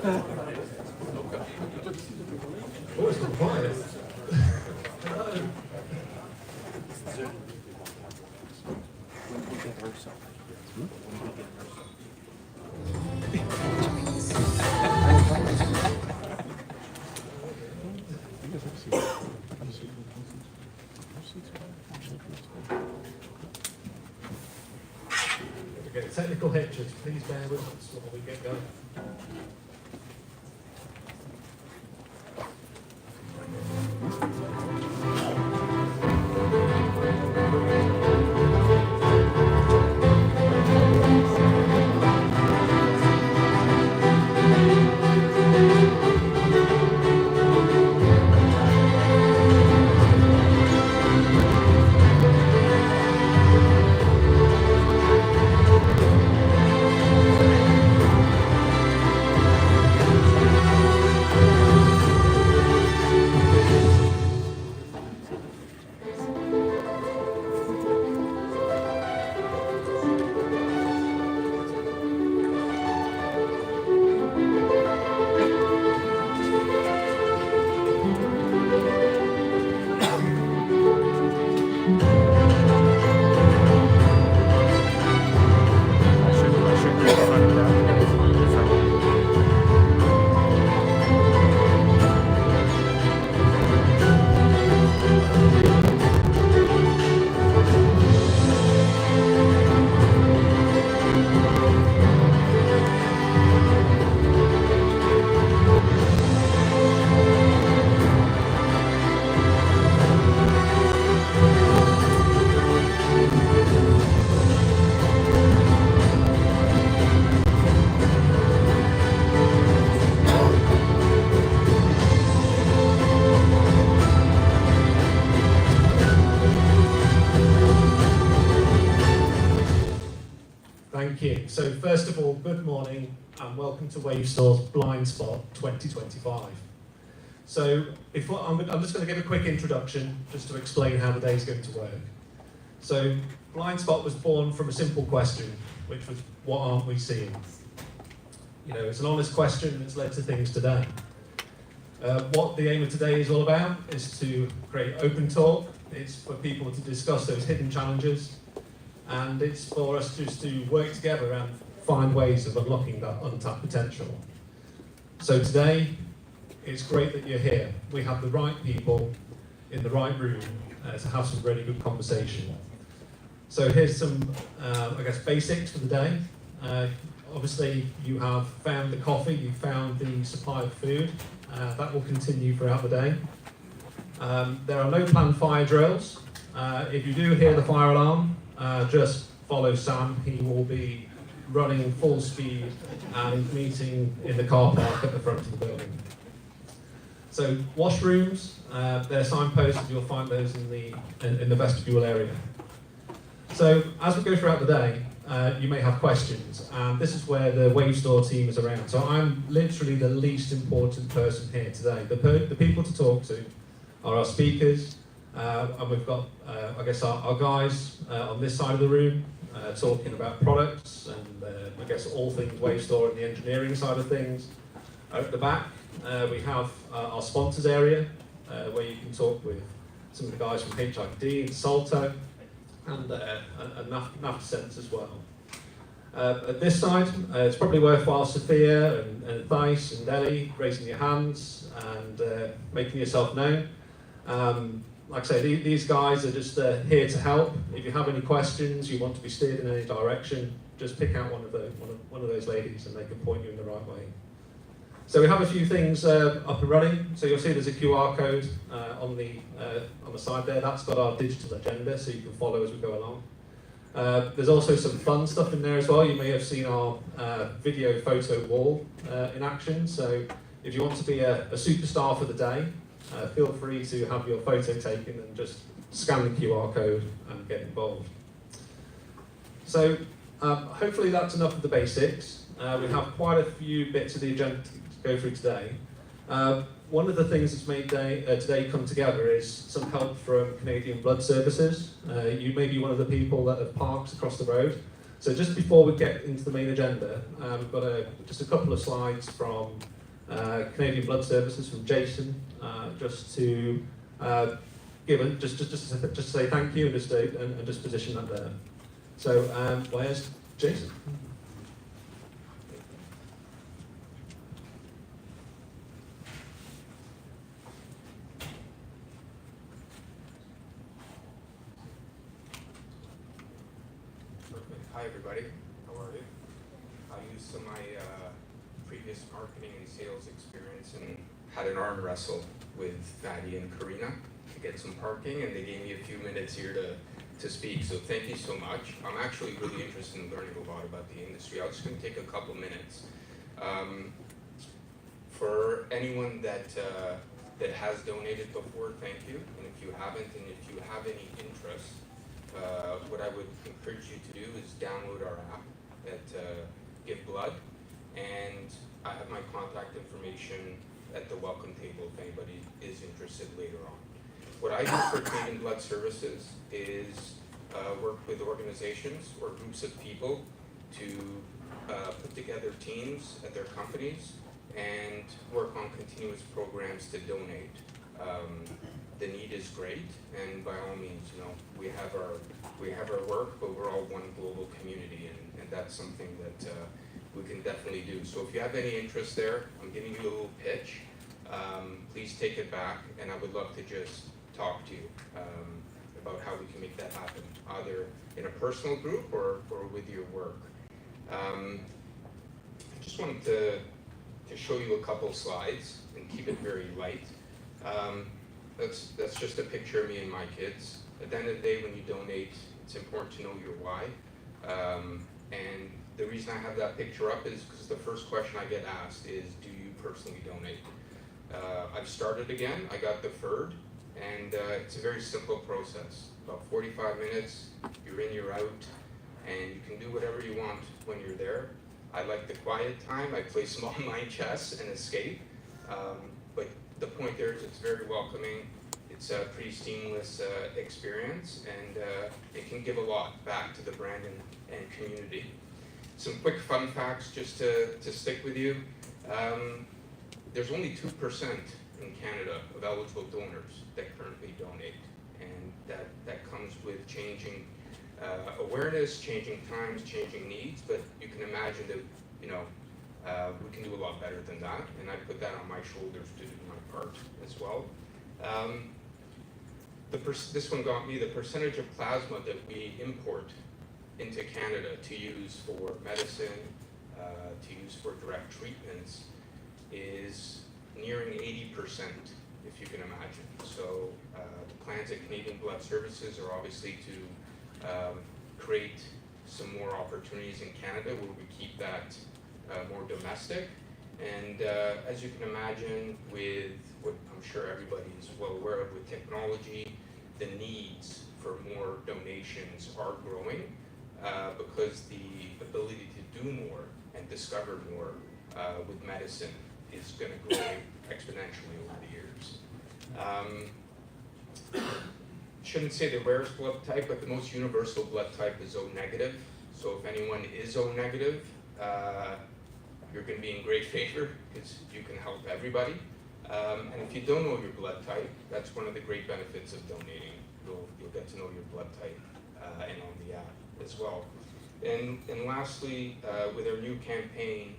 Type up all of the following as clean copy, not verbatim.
Oh, it's gone quiet. Okay, technical hitches, please bear with us while we get going. Thank you. So first of all, good morning and welcome to Wavestore's Blind Spot 2025. So I'm just going to give a quick introduction just to explain how the day is going to work. So Blind Spot was born from a simple question, which was, what aren't we seeing? You know, it's an honest question that's led to things today. What the aim of today is all about is to create open talk. It's for people to discuss those hidden challenges. And it's for us just to work together and find ways of unlocking that untapped potential. So today, it's great that you're here. We have the right people in the right room to have some really good conversation. So here's some, I guess, basics for the day. Obviously, you have found the coffee, you've found the supply of food. That will continue throughout the day. There are no planned fire drills. If you do hear the fire alarm, just follow Sam. He will be running full speed and meeting in the car park at the front of the building. So washrooms, they're signposted. You'll find those in the vestibule area. So as we go throughout the day, you may have questions, and this is where the Wavestore team is around. So I'm literally the least important person here today. The people to talk to are our speakers. And we've got, I guess, our guys on this side of the room talking about products and, I guess, all things Wavestore and the engineering side of things. At the back, we have our sponsors area, where you can talk with some of the guys from HID and Salto and NAFTA Sense as well. At this side, it's probably worthwhile Sophia and Thais and Ellie raising your hands and making yourself known. Like I say, these guys are just here to help. If you have any questions, you want to be steered in any direction, just pick out one of those ladies and they can point you in the right way. So we have a few things up and running. So you'll see there's a QR code on the side there. That's got our digital agenda, so you can follow as we go along. There's also some fun stuff in there as well. You may have seen our video photo wall in action. So if you want to be a superstar for the day, feel free to have your photo taken and just scan the QR code and get involved. So hopefully that's enough of the basics. We have quite a few bits of the agenda to go through today. One of the things that's made today come together is some help from Canadian Blood Services. You may be one of the people that have parked across the road. So just before we get into the main agenda, we've got just a couple of slides from Canadian Blood Services, from Jason, just to just say thank you and just position that there. So where's Jason? Hi everybody, how are you? I used some of my previous marketing and sales experience and had an arm wrestle with Fatty and Karina to get some parking, and they gave me a few minutes here to speak, so thank you so much. I'm actually really interested in learning a lot about the industry. I'm just going to take a couple minutes. For anyone that has donated before, thank you, and if you haven't, and if you have any interest, what I would encourage you to do is download our app at Give Blood, and I have my contact information at the welcome table if anybody is interested later on. What I do for Canadian Blood Services is work with organizations or groups of people to put together teams at their companies and work on continuous programs to donate. The need is great, and by all means, you know, we have our work, but we're all one global community, and that's something that we can definitely do. So if you have any interest there, I'm giving you a little pitch. Please take it back, and I would love to just talk to you about how we can make that happen, either in a personal group or with your work. I just wanted to show you a couple slides and keep it very light. That's just a picture of me and my kids. At the end of the day, when you donate, it's important to know your why. And the reason I have that picture up is because the first question I get asked is, do you personally donate? I've started again, I got deferred, and it's a very simple process. About 45 minutes, you're in, you're out, and you can do whatever you want when you're there. I like the quiet time, I play some online chess and escape. But the point there is it's very welcoming, it's a pretty seamless experience, and it can give a lot back to the brand and community. Some quick fun facts just to stick with you. There's only 2% in Canada of eligible donors that currently donate, and that comes with changing awareness, changing times, changing needs, but you can imagine that, you know, we can do a lot better than that, and I put that on my shoulders to do my part as well. This one got me, the percentage of plasma that we import into Canada to use for medicine, to use for direct treatments, is nearing 80%, if you can imagine. So the plans at Canadian Blood Services are obviously to create some more opportunities in Canada where we keep that more domestic. And as you can imagine, with what I'm sure everybody is well aware of with technology, the needs for more donations are growing because the ability to do more and discover more with medicine is going to grow exponentially over the years. Shouldn't say the rarest blood type, but the most universal blood type is O negative. So if anyone is O negative, you're going to be in great favor because you can help everybody. And if you don't know your blood type, that's one of the great benefits of donating. You'll get to know your blood type and on the app as well. And lastly, with our new campaign,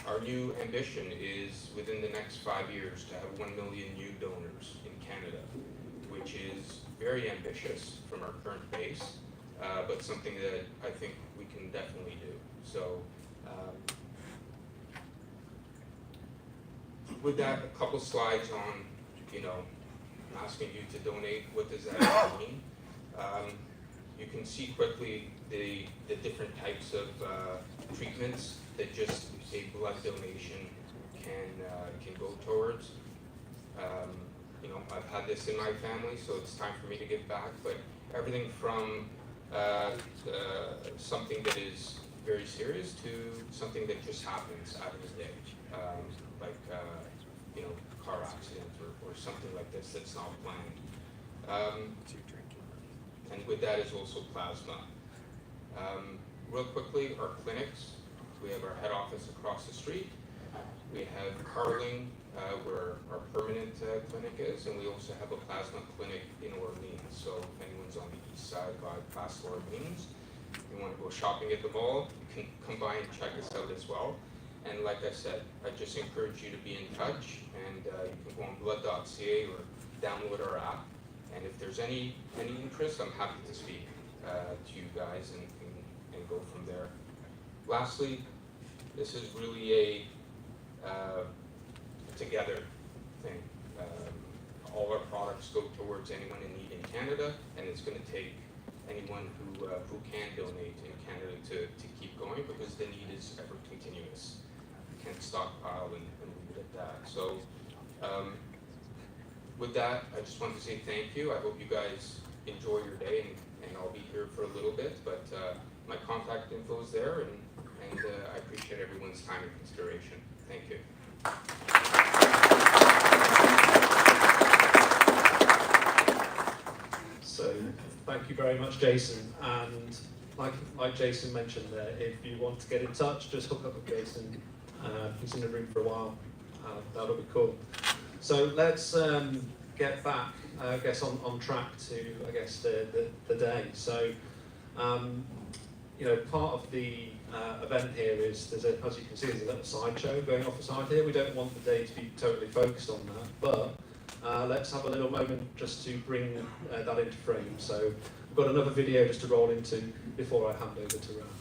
our new ambition is within the next 5 years to have 1 million new donors in Canada, which is very ambitious from our current base, but something that I think we can definitely do. So with that, a couple slides on, you know, asking you to donate, what does that mean? You can see quickly the different types of treatments that just a blood donation can go towards. You know, I've had this in my family, so it's time for me to give back, but everything from something that is very serious to something that just happens out of the day, like you know, car accident or something like this that's not planned. And with that is also plasma. Real quickly, our clinics. We have our head office across the street. We have Carling, where our permanent clinic is, and we also have a plasma clinic in Orleans. So if anyone's on the east side by past Orleans, you want to go shopping at the mall, you can come by and check us out as well. And like I said, I just encourage you to be in touch, and you can go on blood.ca or download our app. And if there's any interest, I'm happy to speak to you guys and go from there. Lastly, this is really a together thing. All our products go towards anyone in need in Canada, and it's going to take anyone who can donate in Canada to keep going, because the need is ever continuous. You can't stockpile and leave it at that. So with that, I just want to say thank you. I hope you guys enjoy your day, and I'll be here for a little bit, but my contact info is there, and I appreciate everyone's time and consideration. Thank you. So thank you very much, Jason. And like Jason mentioned there, if you want to get in touch, just hook up with Jason. He's in the room for a while. That'll be cool. So let's get back, I guess, on track to, I guess, the day. So, you know, part of the event here is, as you can see, there's a little sideshow going off the side here. We don't want the day to be totally focused on that, but let's have a little moment just to bring that into frame. So we've got another video just to roll into before I hand over to Ralph.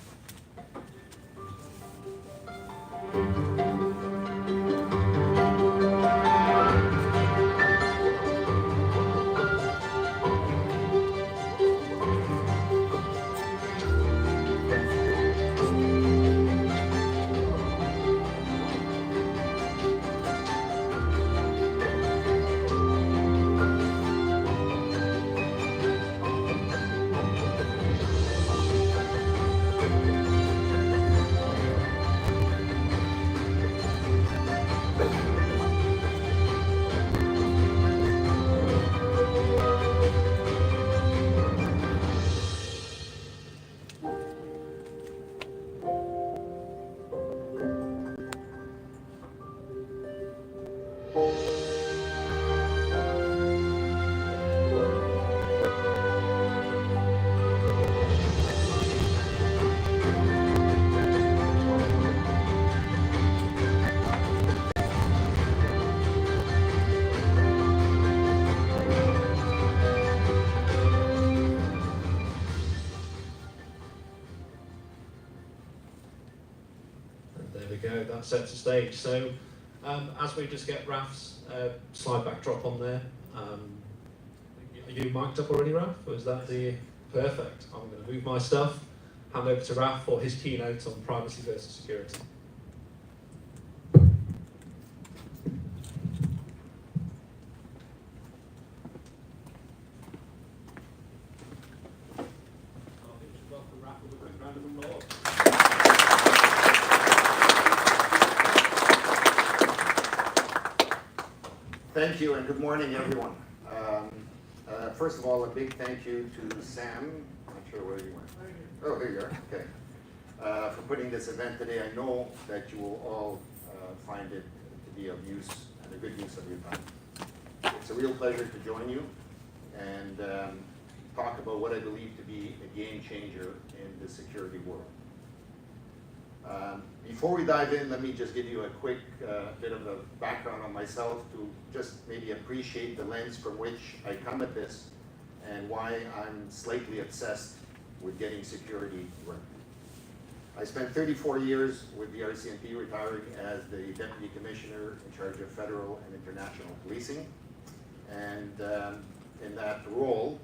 There we go, that sets the stage. So as we just get Raf's slide backdrop on there, are you mic'd up already, Raf? Or is that the perfect? I'm going to move my stuff, hand over to Raf for his keynote on privacy versus security. Welcome Raf with a quick round of applause. Thank you and good morning, everyone. First of all, a big thank you to Sam. I'm not sure where you went. Oh, there you are. Okay. For putting this event today. I know that you will all find it to be of use and a good use of your time. It's a real pleasure to join you and talk about what I believe to be a game changer in the security world. Before we dive in, let me just give you a quick bit of a background on myself to just maybe appreciate the lens from which I come at this and why I'm slightly obsessed with getting security right. I spent 34 years with the RCMP, retiring as the Deputy Commissioner in charge of federal and international policing. And in that role,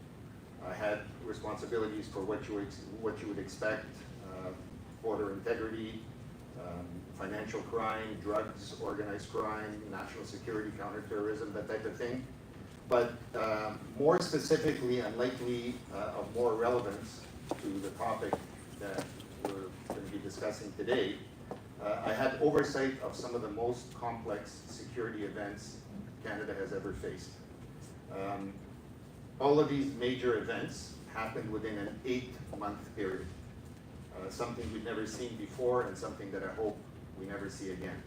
I had responsibilities for what you would expect, border integrity, financial crime, drugs, organized crime, national security, counterterrorism, that type of thing. But more specifically, and likely of more relevance to the topic that we're going to be discussing today, I had oversight of some of the most complex security events Canada has ever faced. All of these major events happened within an 8-month period. something we've never seen before and something that I hope we never see again.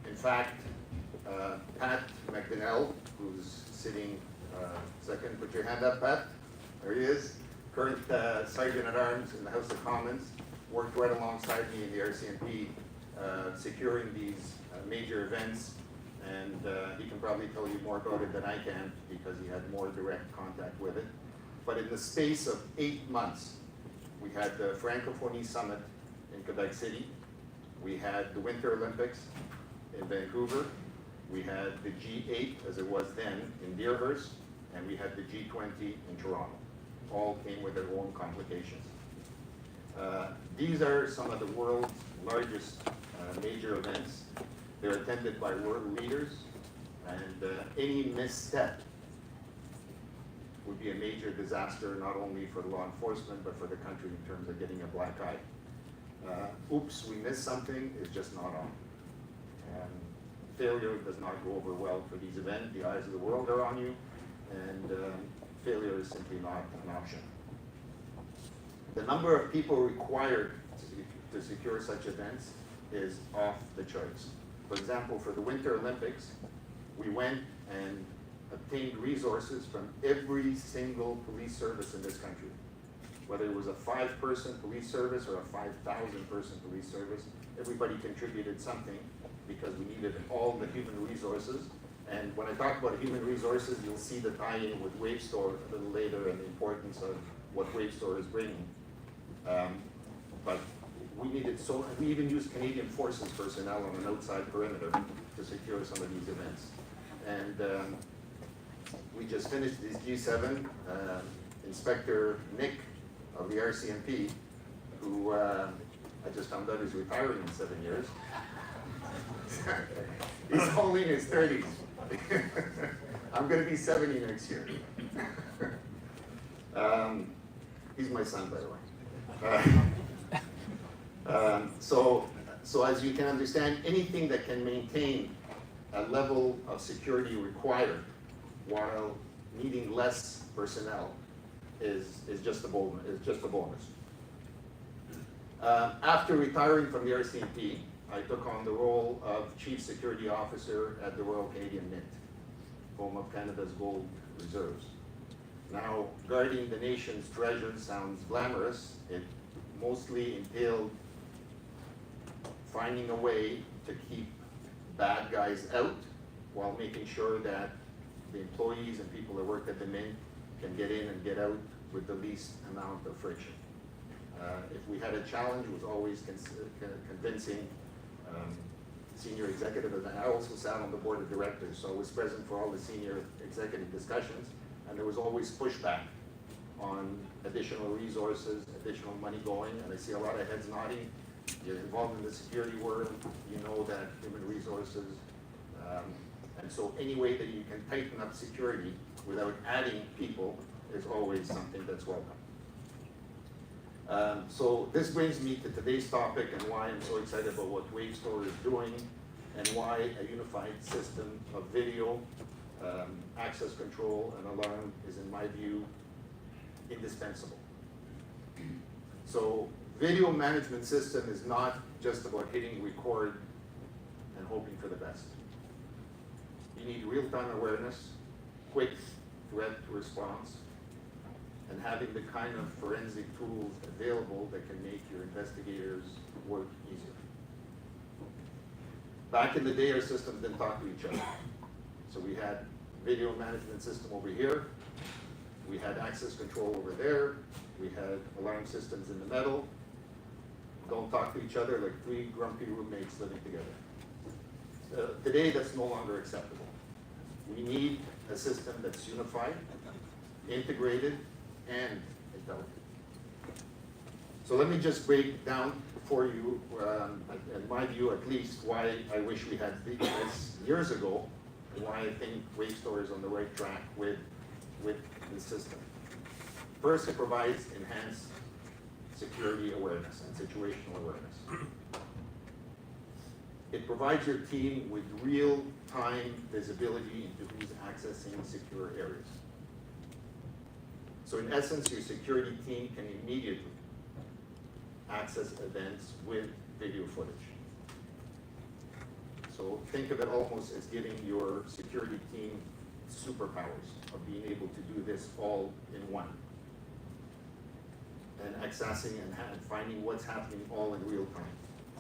In fact, Pat McDonnell, who's sitting second, put your hand up, Pat. There he is. Current Sergeant at Arms in the House of Commons, worked right alongside me in the RCMP, securing these major events, and he can probably tell you more about it than I can because he had more direct contact with it. But in the space of 8 months, we had the Francophonie Summit in Quebec City, we had the Winter Olympics in Vancouver, we had the G8 as it was then in Deerhurst, and we had the G20 in Toronto. All came with their own complications. These are some of the world's largest major events. They're attended by world leaders, and any misstep would be a major disaster, not only for law enforcement, but for the country in terms of getting a black eye. Oops, we missed something is just not on. Failure does not go over well for these events. The eyes of the world are on you, and failure is simply not an option. The number of people required to secure such events is off the charts. For example, for the Winter Olympics, we went and obtained resources from every single police service in this country. Whether it was a 5-person police service or a 5,000-person police service, everybody contributed something because we needed all the human resources. And when I talk about human resources, you'll see the tie-in with Wavestore a little later and the importance of what Wavestore is bringing. But we needed we even used Canadian Forces personnel on an outside perimeter to secure some of these events. And we just finished this G7. Inspector Nick of the RCMP, who I just found out is retiring in 7 years. He's only in his 30s. I'm going to be 70 next year. He's my son, by the way. So as you can understand, anything that can maintain a level of security required while needing less personnel is just a bonus. After retiring from the RCMP, I took on the role of Chief Security Officer at the Royal Canadian Mint, home of Canada's gold reserves. Now, guarding the nation's treasure sounds glamorous. It mostly entailed finding a way to keep bad guys out while making sure that the employees and people that work at the Mint can get in and get out with the least amount of friction. If we had a challenge, it was always convincing senior executives, and I also sat on the board of directors, so I was present for all the senior executive discussions, and there was always pushback on additional resources, additional money going, and I see a lot of heads nodding. You're involved in the security world, you know that human resources, and so any way that you can tighten up security without adding people is always something that's welcome. So this brings me to today's topic and why I'm so excited about what Wavestore is doing and why a unified system of video, access control, and alarm is, in my view, indispensable. So video management system is not just about hitting record and hoping for the best. You need real-time awareness, quick threat response, and having the kind of forensic tools available that can make your investigators' work easier. Back in the day, our systems didn't talk to each other. So we had video management system over here, we had access control over there, we had alarm systems in the middle. Don't talk to each other like 3 grumpy roommates living together. Today, that's no longer acceptable. We need a system that's unified, integrated, and intelligent. So let me just break down for you, in my view at least, why I wish we had this years ago, and why I think Wavestore is on the right track with the system. First, it provides enhanced security awareness and situational awareness. It provides your team with real-time visibility into who's accessing secure areas. So in essence, your security team can immediately access events with video footage. So think of it almost as giving your security team superpowers of being able to do this all in one. And accessing and finding what's happening all in real time.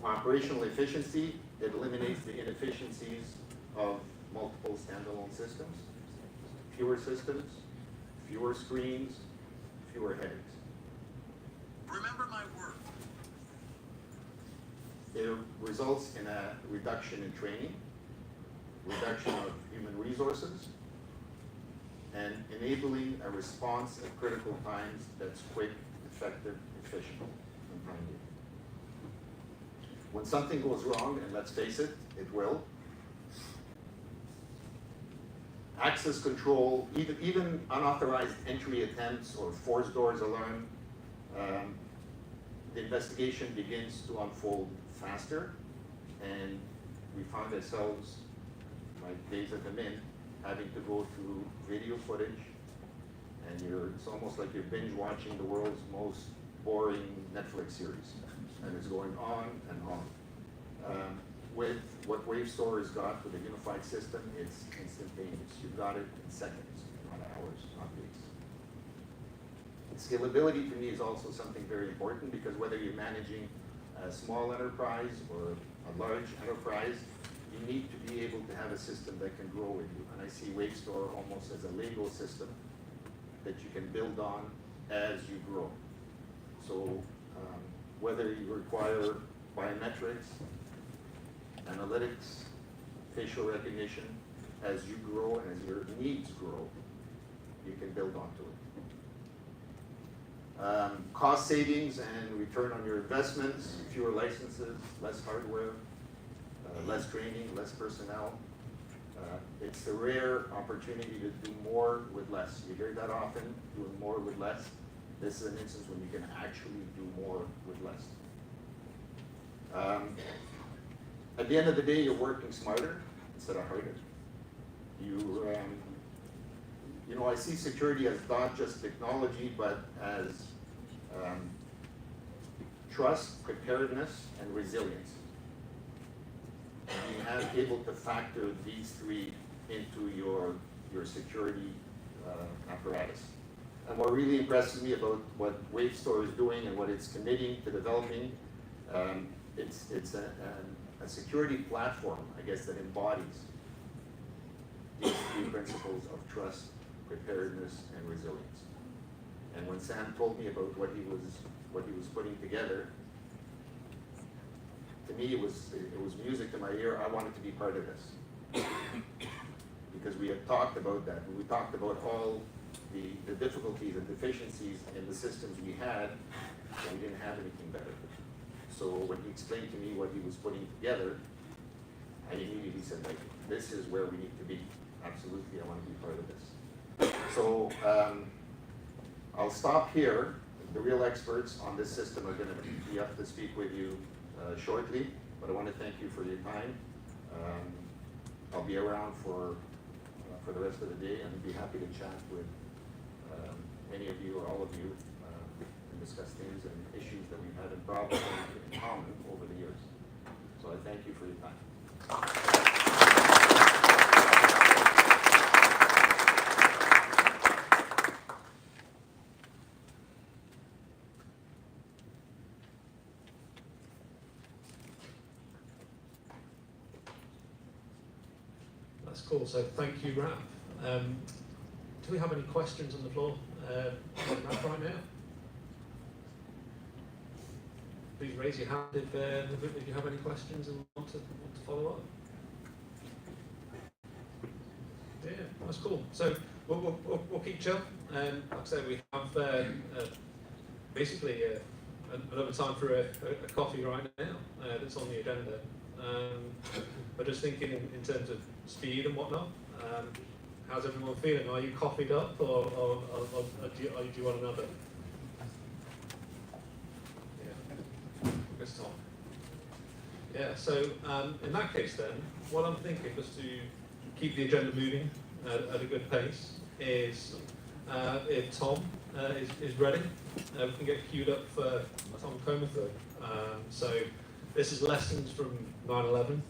Operational efficiency, it eliminates the inefficiencies of multiple standalone systems. Fewer systems, fewer screens, fewer headaches. Remember my word. It results in a reduction in training, reduction of human resources, and enabling a response at critical times that's quick, effective, efficient, and timely. When something goes wrong, and let's face it, it will, access control, even unauthorized entry attempts or forced doors alarm, the investigation begins to unfold faster, and we found ourselves, my days at the Mint, having to go through video footage, and it's almost like you're binge watching the world's most boring Netflix series, and it's going on and on. With what Wavestore has got with a unified system, it's instantaneous. You've got it in seconds, not hours, not weeks. Scalability to me is also something very important, because whether you're managing a small enterprise or a large enterprise, you need to be able to have a system that can grow with you. And I see Wavestore almost as a Lego system that you can build on as you grow. So whether you require biometrics, analytics, facial recognition, as you grow and as your needs grow, you can build onto it. Cost savings and return on your investments, fewer licenses, less hardware, less training, less personnel. It's a rare opportunity to do more with less. You hear that often, doing more with less. This is an instance when you can actually do more with less. At the end of the day, you're working smarter instead of harder. You know, I see security as not just technology, but as trust, preparedness, and resilience. You have able to factor these three into your security apparatus. And what really impresses me about what Wavestore is doing and what it's committing to developing, it's a security platform, I guess, that embodies these three principles of trust, preparedness, and resilience. And when Sam told me about what he was putting together, to me it was music to my ear. I wanted to be part of this. Because we had talked about that. We talked about all the difficulties and deficiencies in the systems we had, and we didn't have anything better. So when he explained to me what he was putting together, I immediately said, like, this is where we need to be. Absolutely, I want to be part of this. So I'll stop here. The real experts on this system are going to be up to speak with you shortly, but I want to thank you for your time. I'll be around for the rest of the day, and be happy to chat with any of you or all of you and discuss things and issues that we've had in problems in common over the years. So I thank you for your time. That's cool. So thank you, Raf. Do we have any questions on the floor Raf, right now? Please raise your hand if you have any questions and want to follow up. Yeah, that's cool. So we'll keep chill. Like I said, we have basically another time for a coffee right now that's on the agenda. But just thinking in terms of speed and whatnot, how's everyone feeling? Are you coffeeed up, or do you want another? Yeah, good talk. Yeah. So in that case, then, what I'm thinking, just to keep the agenda moving at a good pace, is if Tom is ready, we can get queued up for Tom Comerford. So this is lessons from 9/11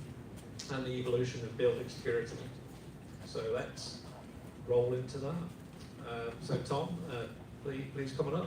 and the evolution of building security. So let's roll into that. So Tom, please come on up.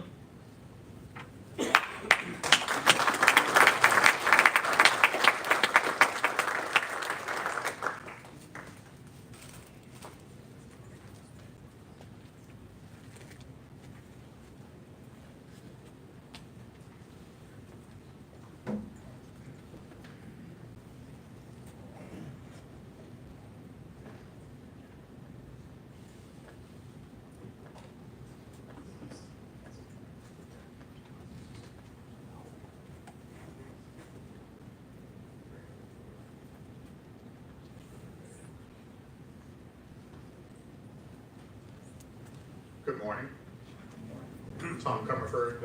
Good morning. Tom Comerford.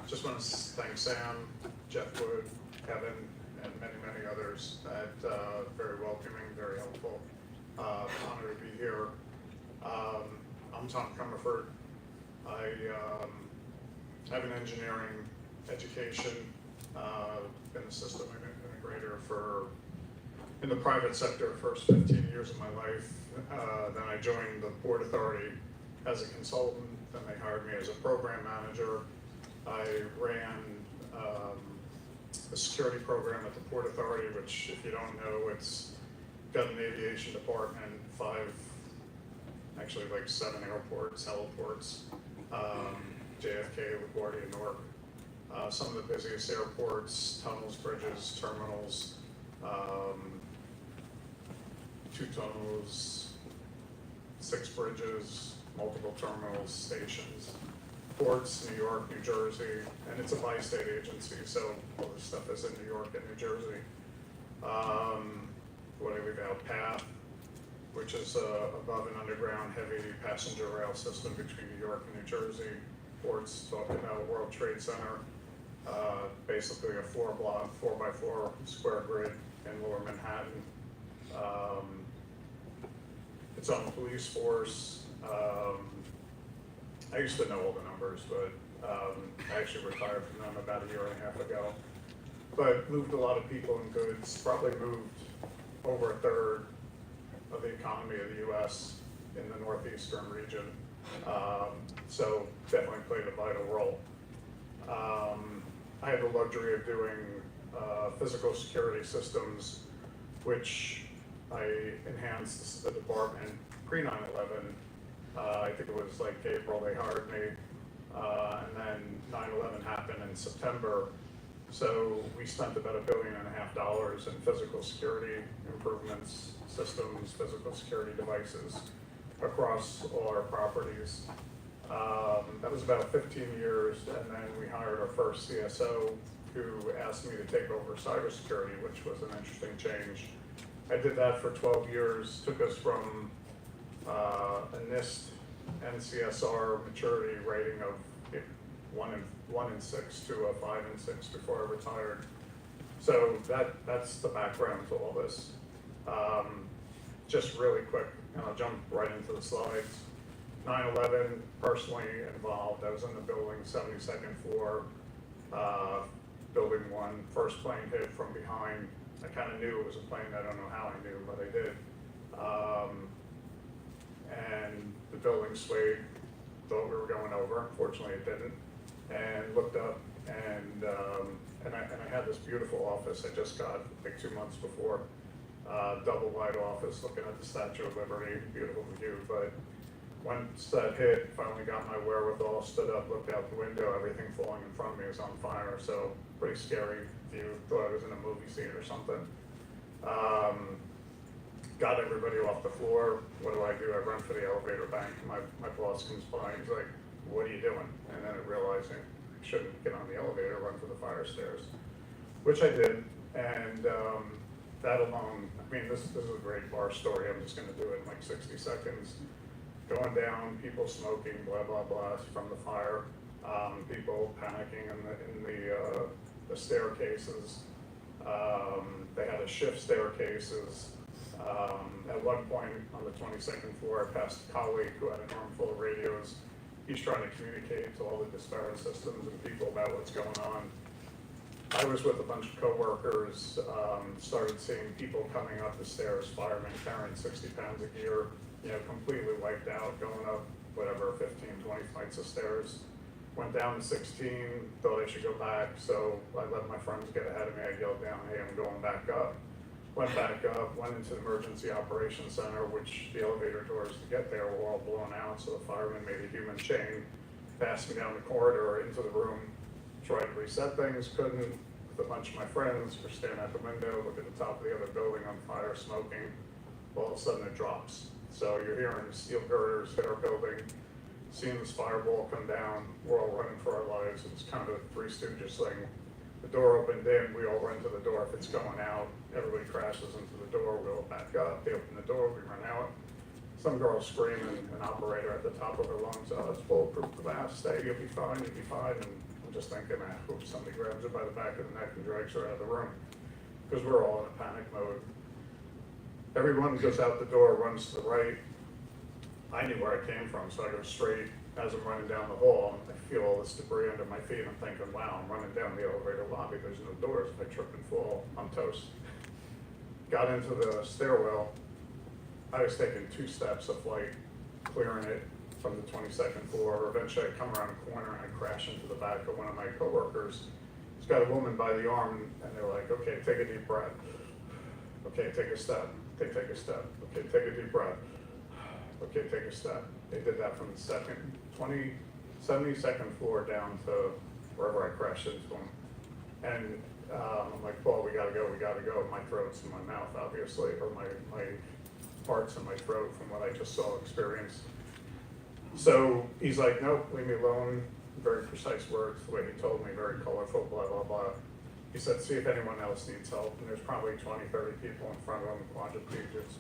Just want to thank Sam, Jeff Wood, Kevin, and many, many others that very welcoming, very helpful. Honored to be here. I'm Tom Comerford. I have an engineering education, been a system integrator in the private sector first 15 years of my life. Then I joined the Port Authority as a consultant. Then they hired me as a program manager. I ran a security program at the Port Authority, which, if you don't know, it's got an aviation department, actually like 7 airports, heliports, JFK, LaGuardia, Newark, some of the busiest airports, tunnels, bridges, terminals, 2 tunnels, 6 bridges, multiple terminals, stations, ports, New York, New Jersey, and it's a bi-state agency, so all this stuff is in New York and New Jersey. What I leave out, PATH, which is above and underground heavy passenger rail system between New York and New Jersey. Ports, talked about World Trade Center, basically a 4-block, 4x4 square grid in Lower Manhattan. Its own police force. I used to know all the numbers, but I actually retired from them about 1.5 years ago. But moved a lot of people and goods, probably moved over 1/3 of the economy of the US in the northeastern region. So definitely played a vital role. I had the luxury of doing physical security systems, which I enhanced the department pre-9/11. I think it was like April they hired me, and then 9/11 happened in September. So we spent about $1.5 billion in physical security improvements, systems, physical security devices across all our properties. That was about 15 years, and then we hired our first CSO who asked me to take over cybersecurity, which was an interesting change. I did that for 12 years, took us from a NIST NCSR maturity rating of 1 in 6 to a 5 in 6 before I retired. So that's the background to all this. Just really quick, and I'll jump right into the slides. 9/11, personally involved. I was in the building, 72nd floor, building 1, first plane hit from behind. I kind of knew it was a plane. I don't know how I knew, but I did. And the building swayed, thought we were going over. Unfortunately, it didn't. And looked up, and I had this beautiful office I just got like 2 months before. Double wide office looking at the Statue of Liberty, beautiful view. But once that hit, finally got my wherewithal, stood up, looked out the window, everything falling in front of me was on fire. So pretty scary view. Thought I was in a movie scene or something. Got everybody off the floor. What do? I run for the elevator bank. My boss comes by and he's like, "What are you doing?" And then I realized I shouldn't get on the elevator, run for the fire stairs, which I did. And that alone, I mean, this is a great bar story. I'm just going to do it in like 60 seconds. Going down, people smoking, blah blah blah from the fire, people panicking in the staircases. They had to shift staircases. At one point on the 22nd floor, I passed a colleague who had an arm full of radios. He's trying to communicate to all the disparate systems and people about what's going on. I was with a bunch of coworkers, started seeing people coming up the stairs, firemen carrying 60 pounds of gear, completely wiped out, going up, 15, 20 flights of stairs. Went down to 16, thought I should go back, so I let my friends get ahead of me. I yelled down, hey, I'm going back up. Went back up, went into the emergency operations center, which the elevator doors to get there were all blown out, so the fireman made a human chain, passed me down the corridor into the room, tried to reset things, couldn't, with a bunch of my friends, were standing at the window, look at the top of the other building on fire, smoking. All of a sudden it drops. So you're hearing steel girders hit our building, seeing this fireball come down, we're all running for our lives. It was kind of a Three Stooges thing. The door opened in, we all run to the door. If it's going out, everybody crashes into the door, we all back up, they open the door, we run out. Some girl screaming, an operator at the top of her lungs, oh, it's bulletproof glass, stay, you'll be fine. And I'm just thinking, I hope somebody grabs her by the back of the neck and drags her out of the room. Because we're all in a panic mode. Everyone goes out the door, runs to the right. I knew where I came from, so I go straight. As I'm running down the hall, I feel all this debris under my feet. I'm thinking, wow, I'm running down the elevator lobby. There's no doors. If I trip and fall, I'm toast. Got into the stairwell. I was taking 2 steps of flight, clearing it from the 22nd floor. Eventually, I come around a corner and I crash into the back of one of my coworkers. He's got a woman by the arm, and they're like, okay, take a deep breath. Okay, take a step. Take a step. Okay, take a deep breath. Okay, take a step. They did that from the 72nd floor down to wherever I crashed into them. And I'm like, well, we gotta go. My throat's in my mouth, obviously, or my heart's in my throat from what I just saw experience. So he's like, nope, leave me alone. Very precise words, the way he told me, very colorful, blah, blah, blah. He said, see if anyone else needs help. And there's probably 20, 30 people in front of him, quadriplegics,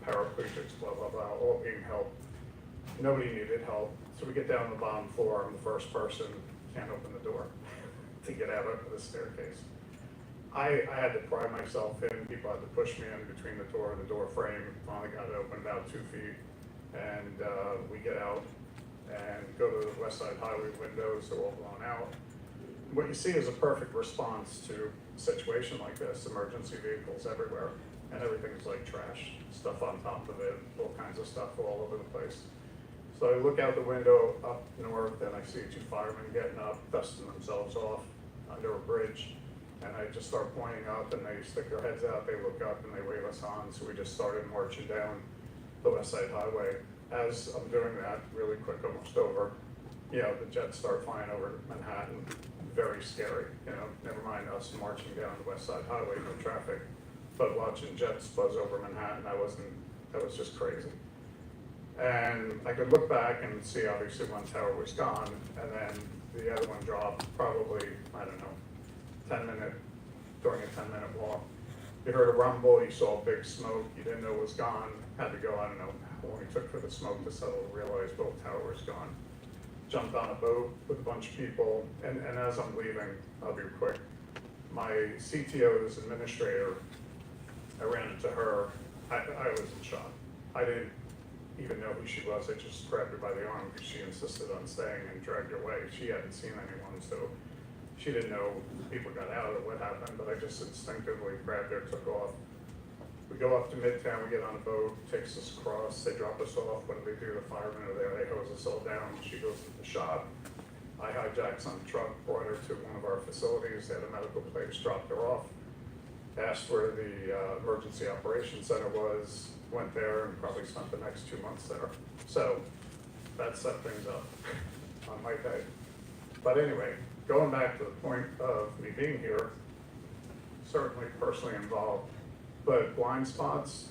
paraplegics, blah, blah, blah, all being helped. Nobody needed help. So we get down to the bottom floor. I'm the first person, can't open the door to get out of the staircase. I had to pry myself in. People had to push me in between the door and the door frame. Finally got it open about 2 feet. And we get out and go to the West Side Highway windows. They're all blown out. What you see is a perfect response to a situation like this. Emergency vehicles everywhere. And everything's like trash. Stuff on top of it. All kinds of stuff all over the place. So I look out the window up north and I see 2 firemen getting up, dusting themselves off under a bridge. And I just start pointing up and they stick their heads out, they look up and they wave us on. So we just started marching down the West Side Highway. As I'm doing that, really quick, almost over, the jets start flying over Manhattan. Very scary, never mind us marching down the West Side Highway, no traffic. But watching jets buzz over Manhattan, that was just crazy. And I could look back and see obviously one tower was gone, and then the other one dropped probably, I don't know, during a 10-minute walk. You heard a rumble, you saw big smoke, you didn't know it was gone, had to go, I don't know how long it took for the smoke to settle to realize both towers gone. Jumped on a boat with a bunch of people, and as I'm leaving, I'll be quick, my CTO's administrator, I ran into her, I was in shock. I didn't even know who she was. I just grabbed her by the arm because she insisted on staying and dragged her away. She hadn't seen anyone, so she didn't know people got out or what happened, but I just instinctively grabbed her, took off. We go up to Midtown, we get on a boat, takes us across, they drop us off. What do? The firemen are there, they hose us all down. She goes to the shop. I hijacked some truck, brought her to one of our facilities. They had a medical place, dropped her off. Asked where the emergency operations center was, went there and probably spent the next 2 months there. So that set things up on my day. But anyway, going back to the point of me being here, certainly personally involved, but blind spots,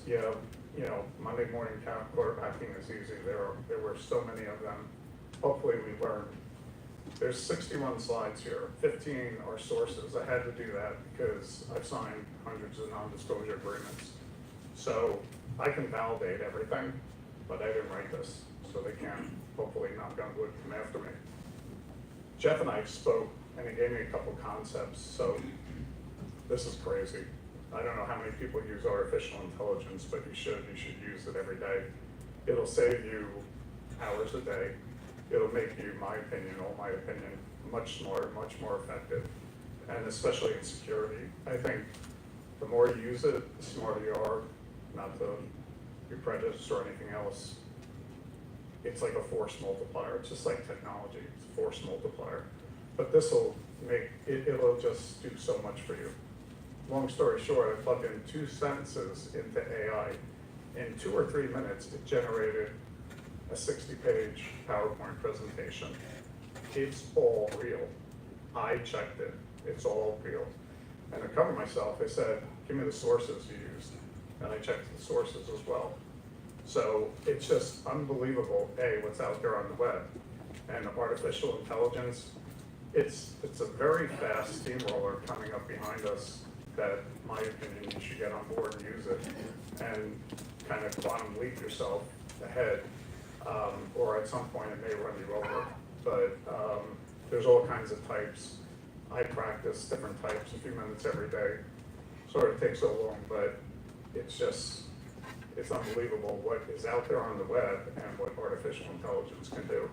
Monday morning quarterbacking is easy. There were so many of them. Hopefully we learned. There's 61 slides here, 15 are sources. I had to do that because I've signed hundreds of non-disclosure agreements. So I can validate everything, but I didn't write this, so they can't, hopefully, knock on wood, come after me. Jeff and I spoke, and he gave me a couple concepts, so this is crazy. I don't know how many people use artificial intelligence, but you should use it every day. It'll save you hours a day. It'll make you, my opinion, much smarter, much more effective, and especially in security. I think the more you use it, the smarter you are, not to be prejudiced or anything else. It's like a force multiplier. It's just like technology, it's a force multiplier. But this will make, it'll just do so much for you. Long story short, I plugged in 2 sentences into AI. In 2 or 3 minutes, it generated a 60-page PowerPoint presentation. It's all real. I checked it. It's all real. And to cover myself, I said, give me the sources you used. And I checked the sources as well. So it's just unbelievable, A, what's out there on the web. And artificial intelligence, it's a very fast steamroller coming up behind us that, in my opinion, you should get on board and use it and kind of quantum leap yourself ahead, or at some point it may run you over. But there's all kinds of types. I practice different types a few minutes every day. Sorry it takes so long, but it's unbelievable what is out there on the web and what artificial intelligence can do.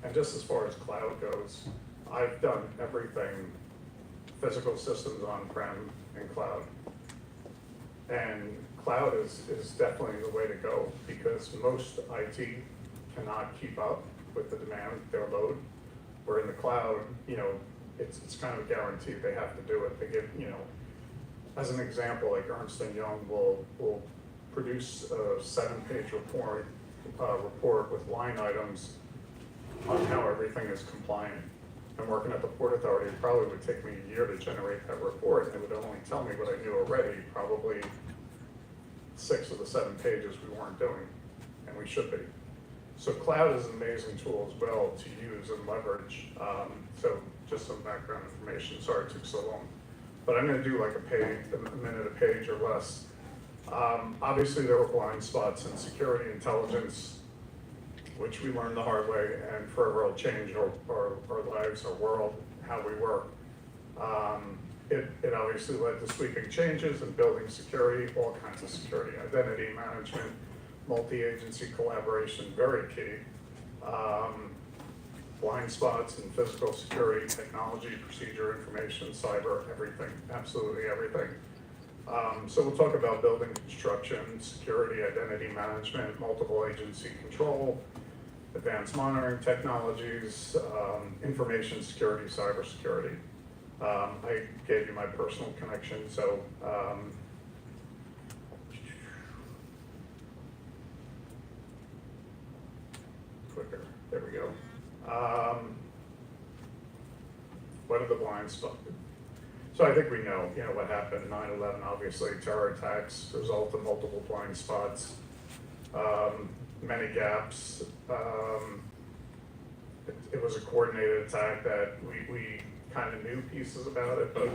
And just as far as cloud goes, I've done everything, physical systems on-prem and cloud. And cloud is definitely the way to go because most IT cannot keep up with the demand, their load. Where in the cloud, it's kind of guaranteed they have to do it. They give, as an example, like Ernst & Young will produce a 7-page report with line items on how everything is compliant. And working at the Port Authority, it probably would take me a year to generate that report, and it would only tell me what I knew already, probably 6 of the 7 pages we weren't doing, and we should be. So cloud is an amazing tool as well to use and leverage. So just some background information, sorry it took so long. But I'm gonna do like a minute a page or less. Obviously there were blind spots in security intelligence, which we learned the hard way and forever will change our lives, our world, how we work. It obviously led to sweeping changes in building security, all kinds of security, identity management, multi-agency collaboration, very key. Blind spots in physical security, technology, procedure, information, cyber, everything, absolutely everything. So we'll talk about building construction, security, identity management, multiple agency control, advanced monitoring technologies, information security, cyber security. I gave you my personal connection, so quicker, there we go. What are the blind spots? So I think we know, what happened, 9/11, obviously, terror attacks, result of multiple blind spots, many gaps. It was a coordinated attack that we kind of knew pieces about it, but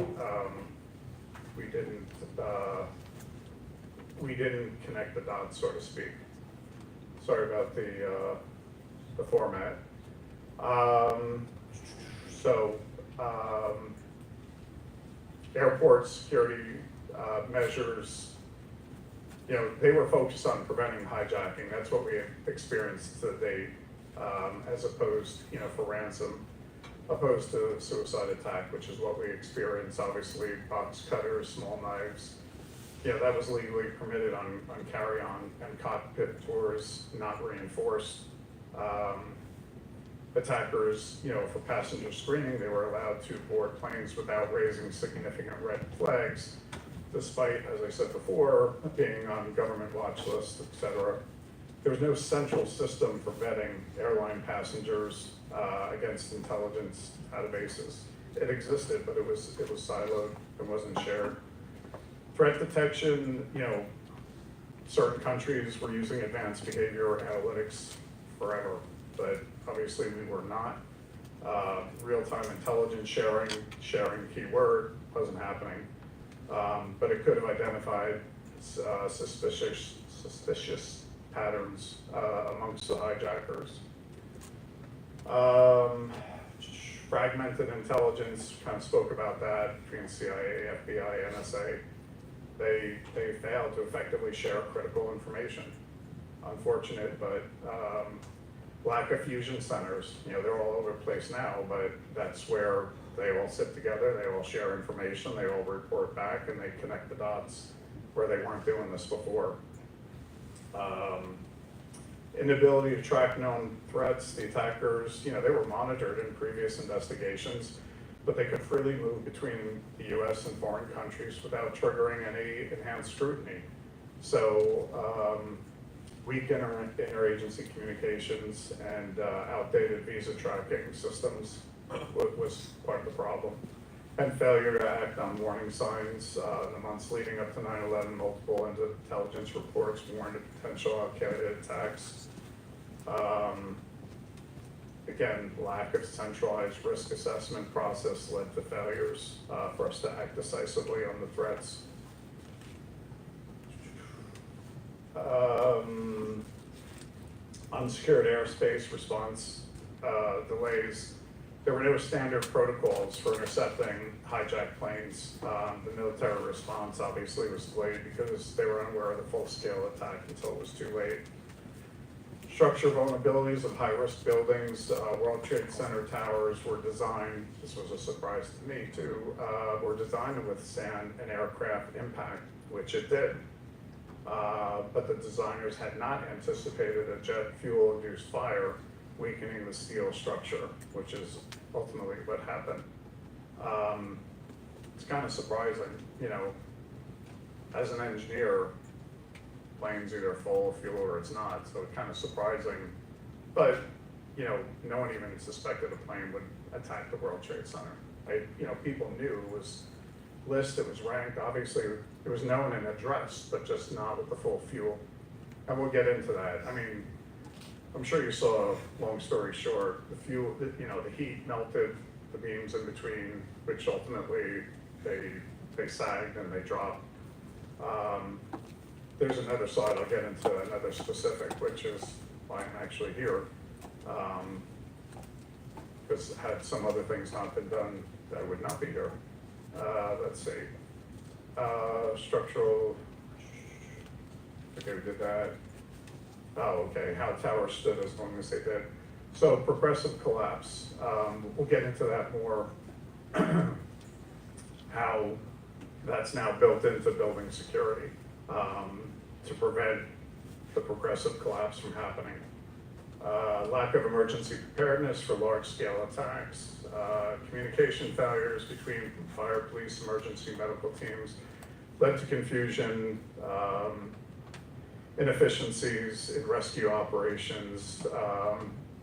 we didn't connect the dots, so to speak. Sorry about the format. Airport security measures, they were focused on preventing hijacking. That's what we experienced to date, as opposed, for ransom, opposed to suicide attack, which is what we experienced. Obviously, box cutters, small knives. That was legally permitted on carry-on, and cockpit tours not reinforced. Attackers, for passenger screening, they were allowed to board planes without raising significant red flags, despite, as I said before, being on government watch lists, etc. There was no central system for vetting airline passengers against intelligence databases. It existed, but it was siloed and wasn't shared. Threat detection, certain countries were using advanced behavior analytics forever, but obviously we were not. Real-time intelligence sharing keyword wasn't happening, but it could have identified suspicious patterns amongst the hijackers. Fragmented intelligence, kind of spoke about that between CIA, FBI, NSA. they failed to effectively share critical information. Unfortunate, but lack of fusion centers, they're all over the place now, but that's where they all sit together, they all share information, they all report back, and they connect the dots where they weren't doing this before. Inability to track known threats, the attackers, they were monitored in previous investigations, but they could freely move between the US and foreign countries without triggering any enhanced scrutiny. So weak interagency communications and outdated visa tracking systems was part of the problem. And failure to act on warning signs. In the months leading up to 9/11, multiple intelligence reports warned of potential Al-Qaeda attacks. Again, lack of centralized risk assessment process led to failures for us to act decisively on the threats. Unsecured airspace response delays. There were no standard protocols for intercepting hijacked planes. The military response obviously was delayed because they were unaware of the full-scale attack until it was too late. Structure vulnerabilities of high-risk buildings. World Trade Center towers were designed, this was a surprise to me too, were designed to withstand an aircraft impact, which it did. But the designers had not anticipated a jet fuel-induced fire weakening the steel structure, which is ultimately what happened. It's kind of surprising, as an engineer, plane's either full of fuel or it's not, so it's kind of surprising. But, no one even suspected a plane would attack the World Trade Center. People knew it was listed, it was ranked, obviously it was known and addressed, but just not with the full fuel. And we'll get into that. I mean, I'm sure you saw, long story short, the fuel, the heat melted the beams in between, which ultimately they sagged and they dropped. There's another side, I'll get into another specific, which is why I'm actually here. Because had some other things not been done, I would not be here. Let's see. Structural, okay, we did that. Oh, okay, how towers stood as long as they did. So progressive collapse, we'll get into that more. How that's now built into building security to prevent the progressive collapse from happening. Lack of emergency preparedness for large-scale attacks. Communication failures between fire, police, emergency medical teams led to confusion, inefficiencies in rescue operations.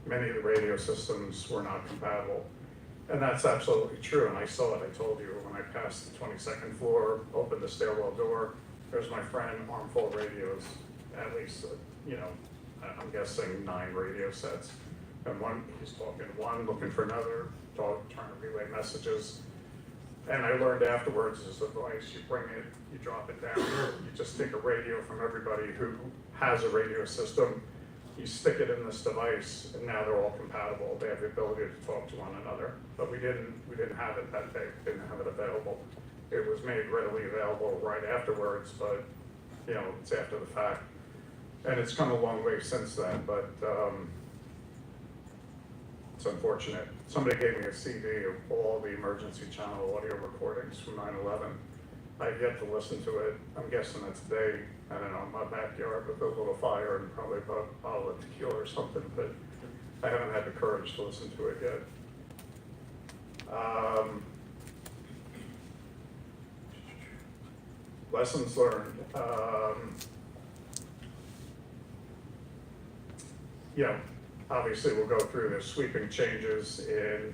Many of the radio systems were not compatible. And that's absolutely true, and I saw it, I told you, when I passed the 22nd floor, opened the stairwell door, there's my friend, armful of radios, at least, I'm guessing 9 radio sets. And one, he's talking to one, looking for another, trying to relay messages. And I learned afterwards is the device, you bring it, you drop it down, you just take a radio from everybody who has a radio system, you stick it in this device, and now they're all compatible. They have the ability to talk to one another. But we didn't have it that day, didn't have it available. It was made readily available right afterwards, but it's after the fact. And it's come a long way since then, but it's unfortunate. Somebody gave me a CD of all the emergency channel audio recordings from 9/11. I've yet to listen to it. I'm guessing that's today, I don't know, in my backyard with a little fire and probably a bottle of tequila or something, but I haven't had the courage to listen to it yet. Lessons learned. Obviously we'll go through the sweeping changes in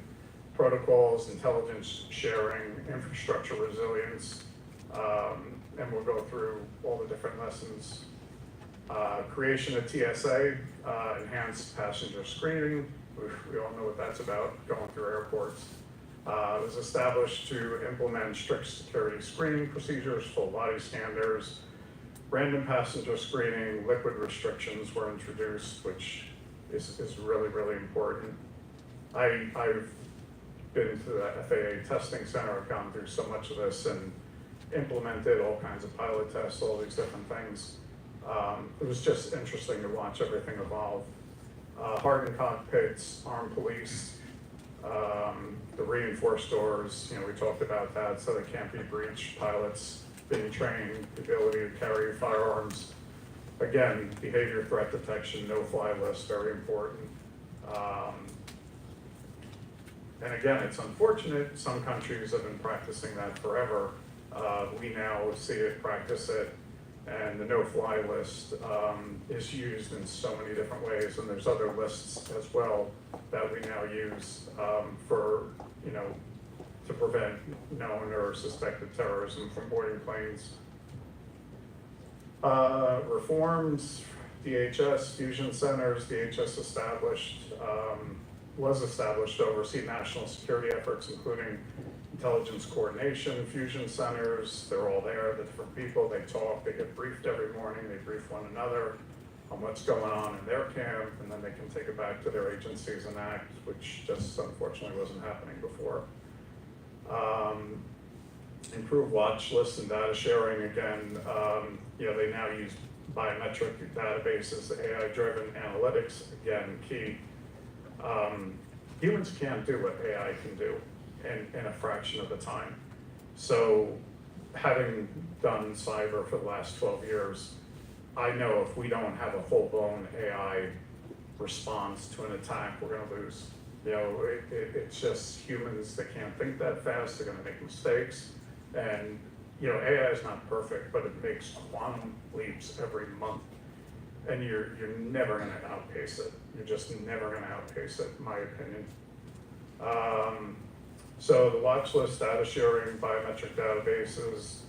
protocols, intelligence sharing, infrastructure resilience, and we'll go through all the different lessons. Creation of TSA, enhanced passenger screening. We all know what that's about, going through airports. It was established to implement strict security screening procedures, full body standards, random passenger screening, liquid restrictions were introduced, which is really, really important. I've been to the FAA testing center, I've gone through so much of this, and implemented all kinds of pilot tests, all these different things. It was just interesting to watch everything evolve. Hardened cockpits, armed police, the reinforced doors, we talked about that, so they can't be breached, pilots being trained, the ability to carry firearms. Again, behavior threat detection, no-fly list, very important. And again, it's unfortunate, some countries have been practicing that forever. We now see it, practice it, and the no-fly list is used in so many different ways, and there's other lists as well that we now use for, to prevent known or suspected terrorism from boarding planes. Reforms, DHS, fusion centers, DHS was established to oversee national security efforts, including intelligence coordination, fusion centers. They're all there, the different people, they talk, they get briefed every morning, they brief one another on what's going on in their camp, and then they can take it back to their agencies and act, which just unfortunately wasn't happening before. Improved watch lists and data sharing, again, they now use biometric databases, AI-driven analytics, again, key. Humans can't do what AI can do in a fraction of the time. So having done cyber for the last 12 years, I know if we don't have a full-blown AI response to an attack, we're gonna lose. It's just humans that can't think that fast, they're gonna make mistakes. And AI is not perfect, but it makes quantum leaps every month. And you're never gonna outpace it. You're just never gonna outpace it, in my opinion. So the watch list, data sharing, biometric databases,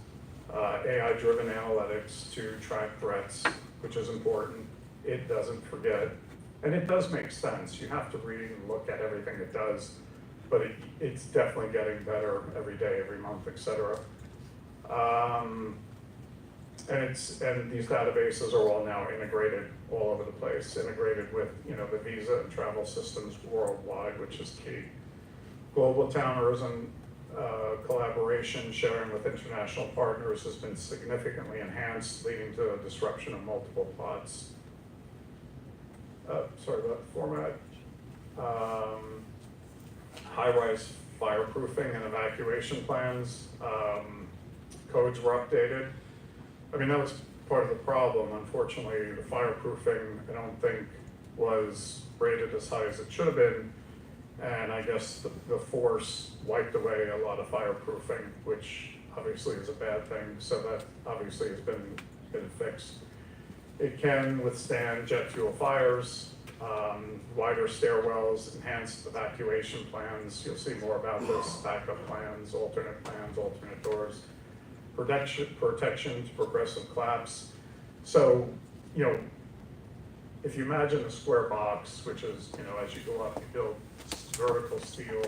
AI-driven analytics to track threats, which is important. It doesn't forget. And it does make sense. You have to read and look at everything it does, but it's definitely getting better every day, every month, et cetera. And these databases are all now integrated all over the place, integrated with the visa and travel systems worldwide, which is key. Global terrorism collaboration, sharing with international partners has been significantly enhanced, leading to a disruption of multiple plots. Sorry about the format. High-rise fireproofing and evacuation plans. Codes were updated. I mean, that was part of the problem. Unfortunately, the fireproofing, I don't think, was rated as high as it should have been. And I guess the force wiped away a lot of fireproofing, which obviously is a bad thing. So that obviously has been fixed. It can withstand jet fuel fires, wider stairwells, enhanced evacuation plans. You'll see more about this, backup plans, alternate doors. Protection to progressive collapse. So, if you imagine a square box, which is, as you go up, you build vertical steel,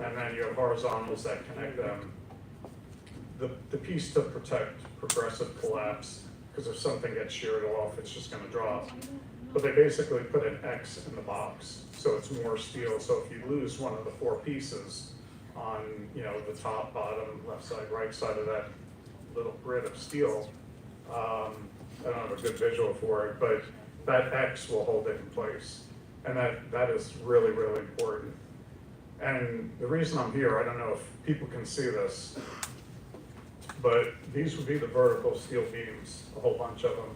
and then you have horizontals that connect them. The piece to protect progressive collapse, because if something gets sheared off, it's just going to drop. But they basically put an X in the box, so it's more steel. So if you lose one of the four pieces on the top, bottom, left side, right side of that little grid of steel, I don't have a good visual for it, but that X will hold it in place. And that is really, really important. And the reason I'm here, I don't know if people can see this, but these would be the vertical steel beams, a whole bunch of them.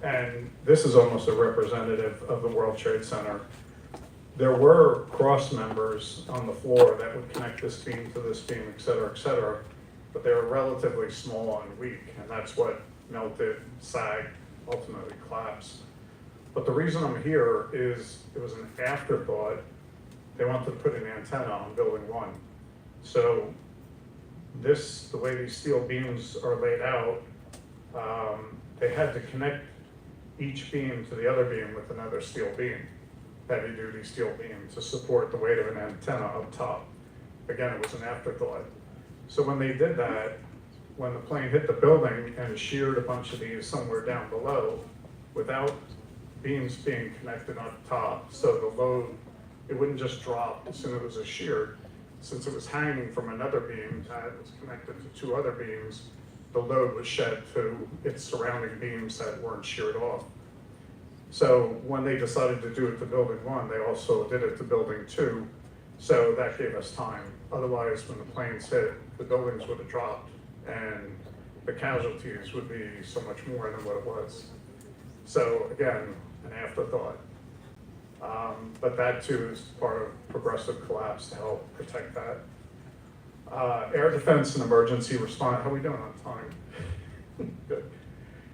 And this is almost a representative of the World Trade Center. There were cross members on the floor that would connect this beam to this beam, et cetera, but they were relatively small and weak, and that's what melted, sagged, ultimately collapsed. But the reason I'm here is it was an afterthought. They wanted to put an antenna on building 1. So the way these steel beams are laid out, they had to connect each beam to the other beam with another steel beam, heavy duty steel beam, to support the weight of an antenna up top. Again, it was an afterthought. So when they did that, when the plane hit the building and sheared a bunch of these somewhere down below, without beams being connected on top, so the load, it wouldn't just drop as soon as it was sheared, since it was hanging from another beam that was connected to two other beams, the load was shed to its surrounding beams that weren't sheared off. So when they decided to do it to building 1, they also did it to building 2, so that gave us time. Otherwise, when the planes hit, the buildings would have dropped, and the casualties would be so much more than what it was. So again, an afterthought. But that too is part of progressive collapse to help protect that. Air defense and emergency response, how are we doing on time? Good.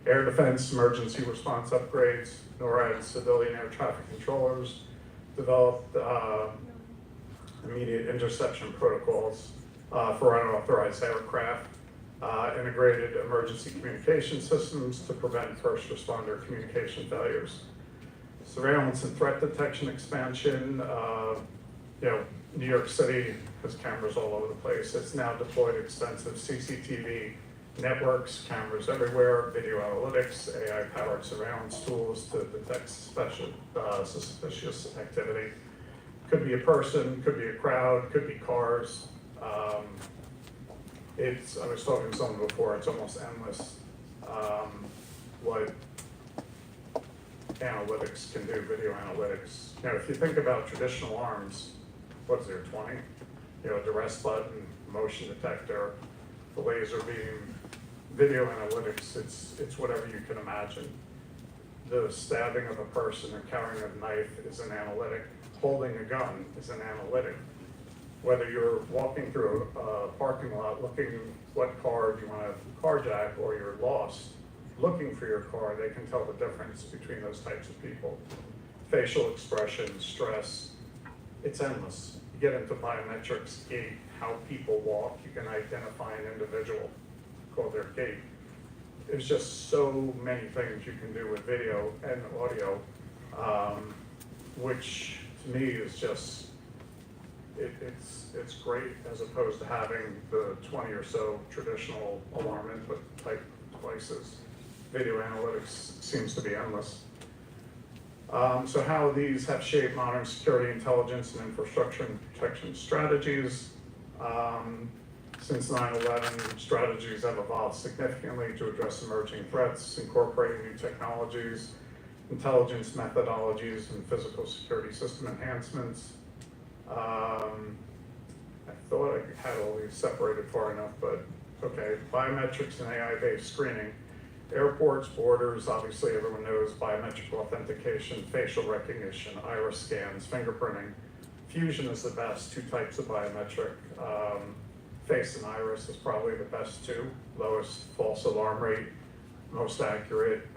Air defense emergency response upgrades, NORAD civilian air traffic controllers developed immediate interception protocols for unauthorized aircraft, integrated emergency communication systems to prevent first responder communication failures. Surveillance and threat detection expansion, New York City has cameras all over the place. It's now deployed extensive CCTV networks, cameras everywhere, video analytics, AI-powered surveillance tools to detect suspicious activity. Could be a person, could be a crowd, could be cars. I was talking to someone before, it's almost endless what analytics can do, video analytics. If you think about traditional arms, what is there, 20? Duress button, motion detector, the laser beam, video analytics, it's whatever you can imagine. The stabbing of a person or carrying a knife is an analytic. Holding a gun is an analytic. Whether you're walking through a parking lot looking what car do you want to carjack, or you're lost looking for your car, they can tell the difference between those types of people. Facial expression, stress, it's endless. You get into biometrics, gait, how people walk, you can identify an individual, call their gait. There's just so many things you can do with video and audio, which to me is just, it's great as opposed to having the 20 or so traditional alarm input type devices. Video analytics seems to be endless. So how these have shaped modern security, intelligence, and infrastructure and protection strategies. Since 9/11, strategies have evolved significantly to address emerging threats, incorporating new technologies, intelligence methodologies, and physical security system enhancements. I thought I had all these separated far enough, but okay. Biometrics and AI-based screening. Airports, borders, obviously everyone knows biometric authentication, facial recognition, iris scans, fingerprinting. Fusion is the best, 2 types of biometric. Face and iris is probably the best 2, lowest false alarm rate, most accurate,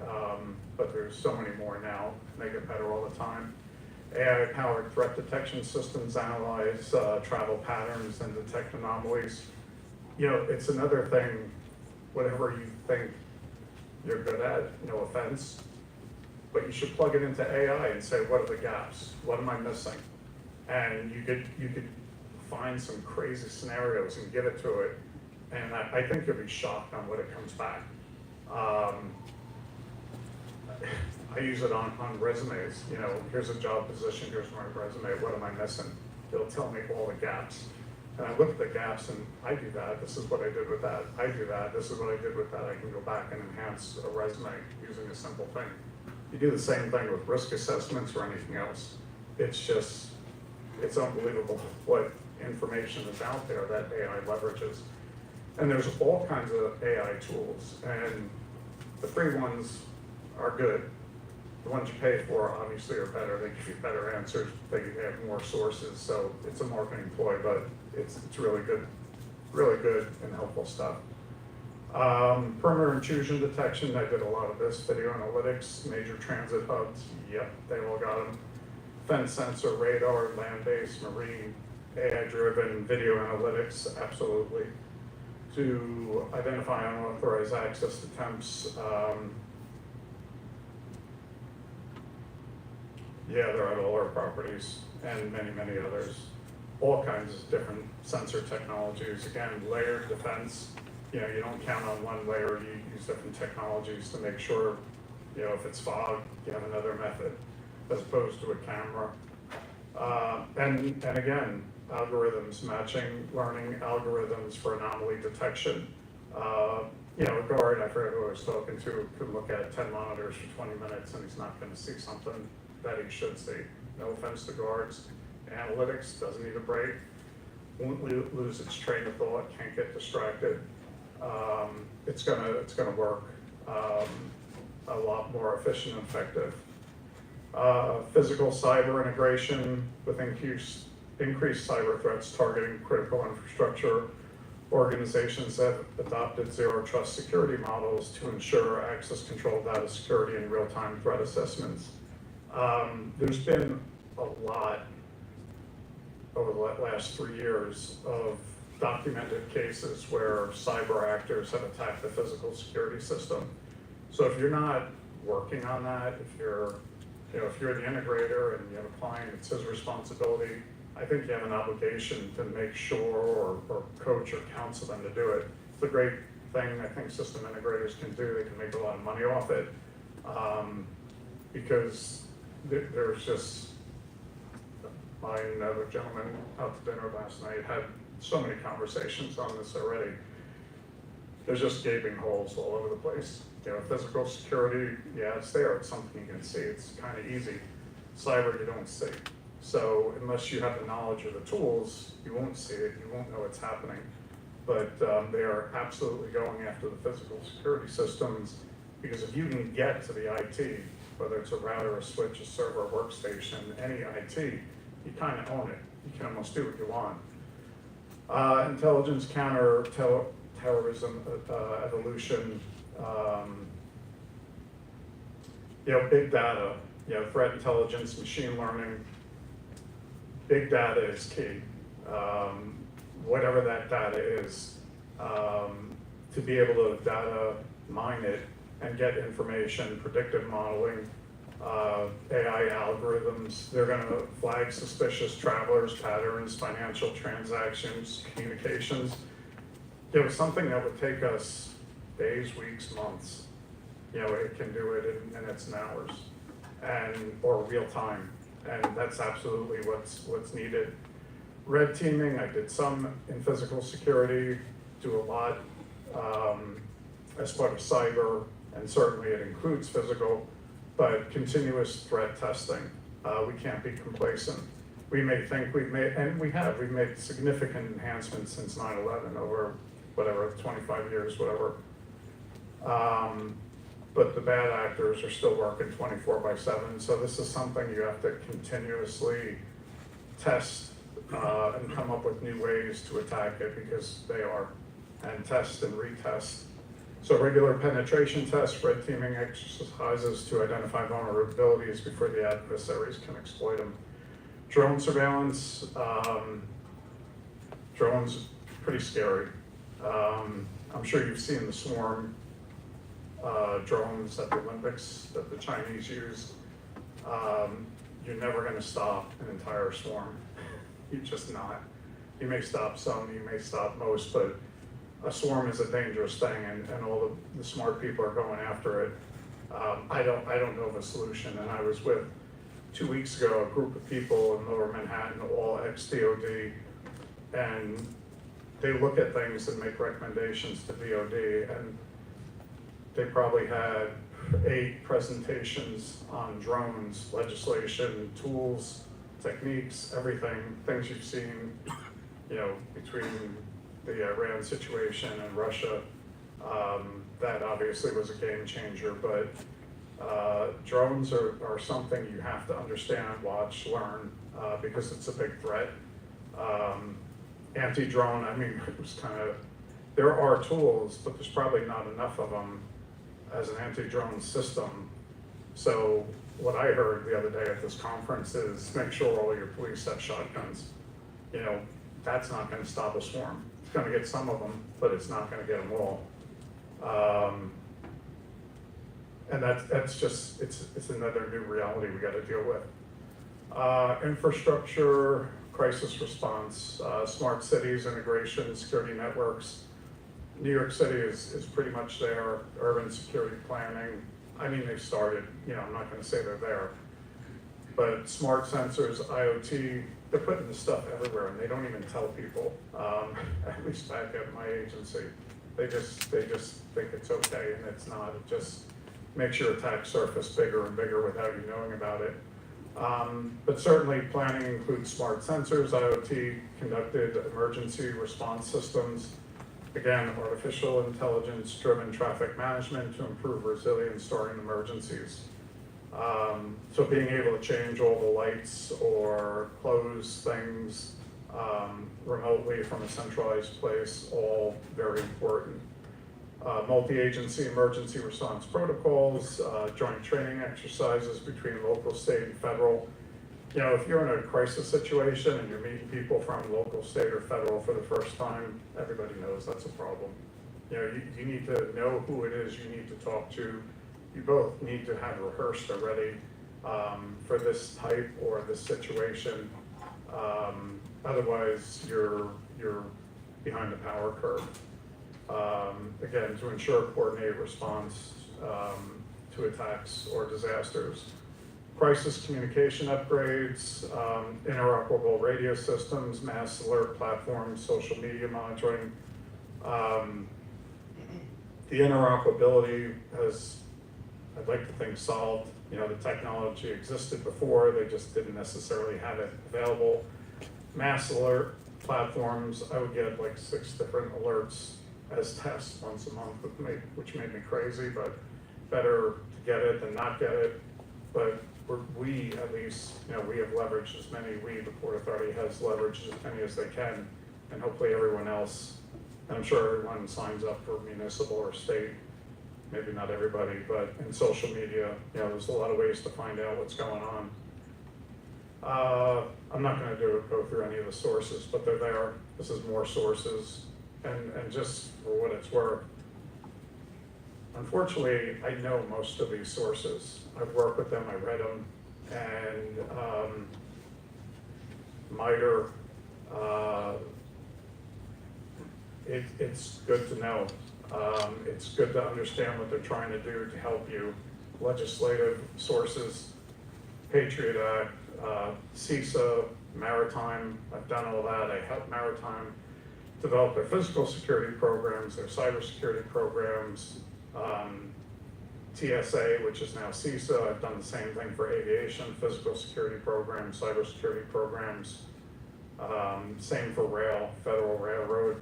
but there's so many more now, they get better all the time. AI-powered threat detection systems analyze travel patterns and detect anomalies. It's another thing, whatever you think you're good at, no offense, but you should plug it into AI and say, what are the gaps? What am I missing? And you could find some crazy scenarios and give it to it, and I think you'll be shocked on what it comes back. I use it on resumes. Here's a job position, here's my resume, what am I missing? It'll tell me all the gaps. And I look at the gaps and I do that, this is what I did with that, I do that, this is what I did with that. I can go back and enhance a resume using a simple thing. You do the same thing with risk assessments or anything else. It's unbelievable what information is out there that AI leverages. And there's all kinds of AI tools, and the free ones are good. The ones you pay for obviously are better. They give you better answers. They have more sources. So it's a marketing ploy, but it's really good and helpful stuff. Perimeter intrusion detection. I did a lot of this. Video analytics, major transit hubs. Yep, they all got them. Fence sensor, radar, land-based, marine, AI-driven video analytics. Absolutely. To identify unauthorized access attempts. Yeah, they're at all our properties and many, many others. All kinds of different sensor technologies. Again, layered defense. You don't count on one layer, you use different technologies to make sure, if it's fog, you have another method as opposed to a camera. And again, algorithms, matching learning algorithms for anomaly detection. A guard, I forget who I was talking to, could look at 10 monitors for 20 minutes and he's not gonna see something that he should see. No offense to guards. Analytics doesn't need a break, won't lose its train of thought, can't get distracted. It's gonna work a lot more efficient and effective. Physical cyber integration with increased cyber threats targeting critical infrastructure. Organizations have adopted zero trust security models to ensure access control data security and real-time threat assessments. There's been a lot over the last 3 years of documented cases where cyber actors have attacked the physical security system. So if you're not working on that, if you're the integrator and you have a client, it's his responsibility. I think you have an obligation to make sure or coach or counsel them to do it. It's a great thing I think system integrators can do. They can make a lot of money off it because there's just, I and another gentleman out to dinner last night had so many conversations on this already. There's just gaping holes all over the place. Physical security, yeah, it's there. It's something you can see. It's kind of easy. Cyber, you don't see. So unless you have the knowledge of the tools, you won't see it. You won't know what's happening. But they are absolutely going after the physical security systems because if you can get to the IT, whether it's a router, a switch, a server, a workstation, any IT, you kind of own it. You can almost do what you want. Intelligence counter-terrorism evolution, big data, threat intelligence, machine learning. Big data is key. Whatever that data is, to be able to data mine it and get information, predictive modeling, AI algorithms, they're gonna flag suspicious travelers, patterns, financial transactions, communications. Something that would take us days, weeks, months, it can do it in minutes and hours, or real time, and that's absolutely what's needed. Red teaming, I did some in physical security, do a lot as part of cyber, and certainly it includes physical, but continuous threat testing. We can't be complacent. We may think we've made significant enhancements since 9/11 over 25 years, whatever. But the bad actors are still working 24/7. So this is something you have to continuously test and come up with new ways to attack it because they are, and test and retest. So regular penetration tests, red teaming exercises to identify vulnerabilities before the adversaries can exploit them. Drone surveillance, drones, pretty scary. I'm sure you've seen the swarm drones at the Olympics that the Chinese use. You're never gonna stop an entire swarm. You're just not. You may stop some, you may stop most, but a swarm is a dangerous thing, and all the smart people are going after it. I don't know of a solution, and I was with, 2 weeks ago, a group of people in Lower Manhattan, all ex-DOD, and they look at things and make recommendations to DOD, and they probably had 8 presentations on drones, legislation, tools, techniques, everything, things you've seen, between the Iran situation and Russia. That obviously was a game changer, but drones are something you have to understand, watch, learn, because it's a big threat. Anti-drone, it was there are tools, but there's probably not enough of them as an anti-drone system. So what I heard the other day at this conference is make sure all your police have shotguns. That's not gonna stop a swarm. It's gonna get some of them, but it's not gonna get them all. And that's just, it's another new reality we gotta deal with. Infrastructure, crisis response, smart cities, integration, security networks. New York City is pretty much there, urban security planning. They've started, I'm not gonna say they're there. But smart sensors, IoT, they're putting this stuff everywhere and they don't even tell people, at least back at my agency. They just think it's okay, and it's not. It just makes your attack surface bigger and bigger without you knowing about it. But certainly planning includes smart sensors, IoT, conducted emergency response systems, again, artificial intelligence driven traffic management to improve resilience during emergencies. So being able to change all the lights or close things remotely from a centralized place, all very important. Multi-agency emergency response protocols, joint training exercises between local, state, and federal. You know, if you're in a crisis situation and you're meeting people from local, state, or federal for the first time, everybody knows that's a problem. You know, you need to know who it is you need to talk to. You both need to have rehearsed already for this type or this situation. Otherwise, you're behind the power curve. Again, to ensure coordinated response to attacks or disasters. Crisis communication upgrades, interoperable radio systems, mass alert platforms, social media monitoring. The interoperability has, I'd like to think, solved. You know, the technology existed before, they just didn't necessarily have it available. Mass alert platforms, I would get like 6 different alerts as tests once a month, which made me crazy, but better to get it than not get it. But we, at least, you know, we have leveraged as many, the Port Authority has leveraged as many as they can, and hopefully everyone else, and I'm sure everyone signs up for municipal or state, maybe not everybody, but in social media, you know, there's a lot of ways to find out what's going on. I'm not gonna go through any of the sources, but they're there. This is more sources, and just for what it's worth, unfortunately, I know most of these sources. I've worked with them, I read them, and MITRE, it's good to know. It's good to understand what they're trying to do to help you. Legislative sources, Patriot Act, CISA, Maritime, I've done all that. I helped Maritime develop their physical security programs, their cybersecurity programs, TSA, which is now CISA. I've done the same thing for aviation, physical security programs, cybersecurity programs. Same for rail, Federal Railroad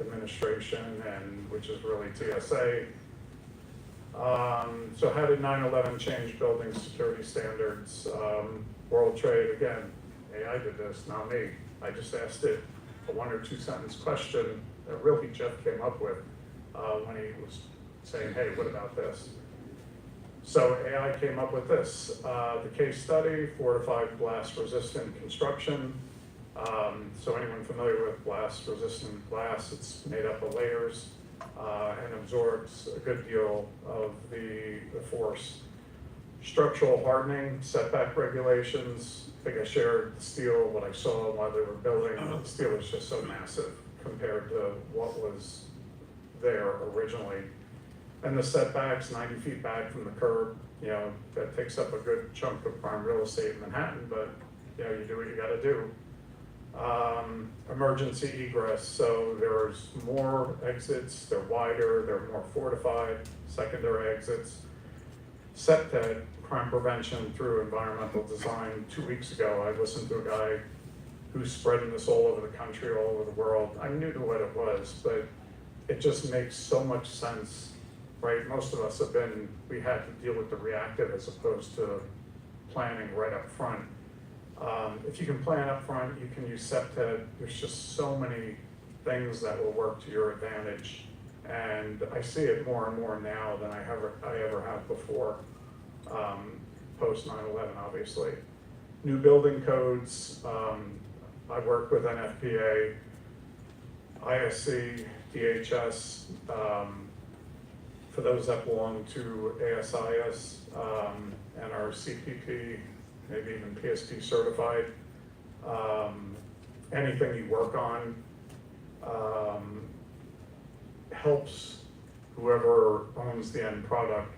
Administration, and which is really TSA. So how did 9/11 change building security standards? World Trade, again, AI did this, not me. I just asked it a 1 or 2 sentence question that really Jeff came up with when he was saying, hey, what about this? So AI came up with this. The case study, fortified blast resistant construction. So anyone familiar with blast resistant glass, it's made up of layers and absorbs a good deal of the force. Structural hardening, setback regulations. I think I shared the steel, what I saw while they were building. The steel is just so massive compared to what was there originally. And the setbacks, 90 feet back from the curb, you know, that takes up a good chunk of prime real estate in Manhattan, but you know, you do what you gotta do. Emergency egress, so there's more exits, they're wider, they're more fortified, secondary exits. SEPTED, crime prevention through environmental design. 2 weeks ago, I listened to a guy who's spreading this all over the country, all over the world. I knew what it was, but it just makes so much sense, right? Most of us we had to deal with the reactive as opposed to planning right up front. If you can plan up front, you can use SEPTED. There's just so many things that will work to your advantage. And I see it more and more now than I ever have before, post 9/11, obviously. New building codes, I work with NFPA, ISC, DHS, for those that belong to ASIS, and are CPP, maybe even PSP certified. Anything you work on helps whoever owns the end product.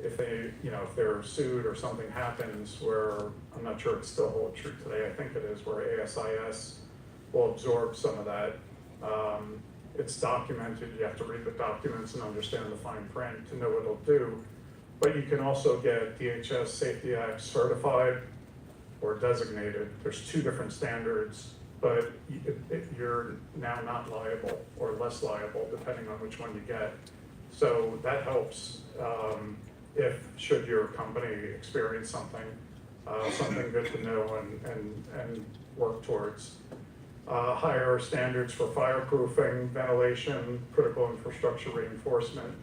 if they, if they're sued or something happens where, I'm not sure it's still hold true today, I think it is, where ASIS will absorb some of that. It's documented, you have to read the documents and understand the fine print to know what it'll do. But you can also get DHS Safety Act certified or designated. There's two different standards, but you're now not liable or less liable depending on which one you get. So that helps should your company experience something good to know and work towards. Higher standards for fireproofing, ventilation, critical infrastructure reinforcement.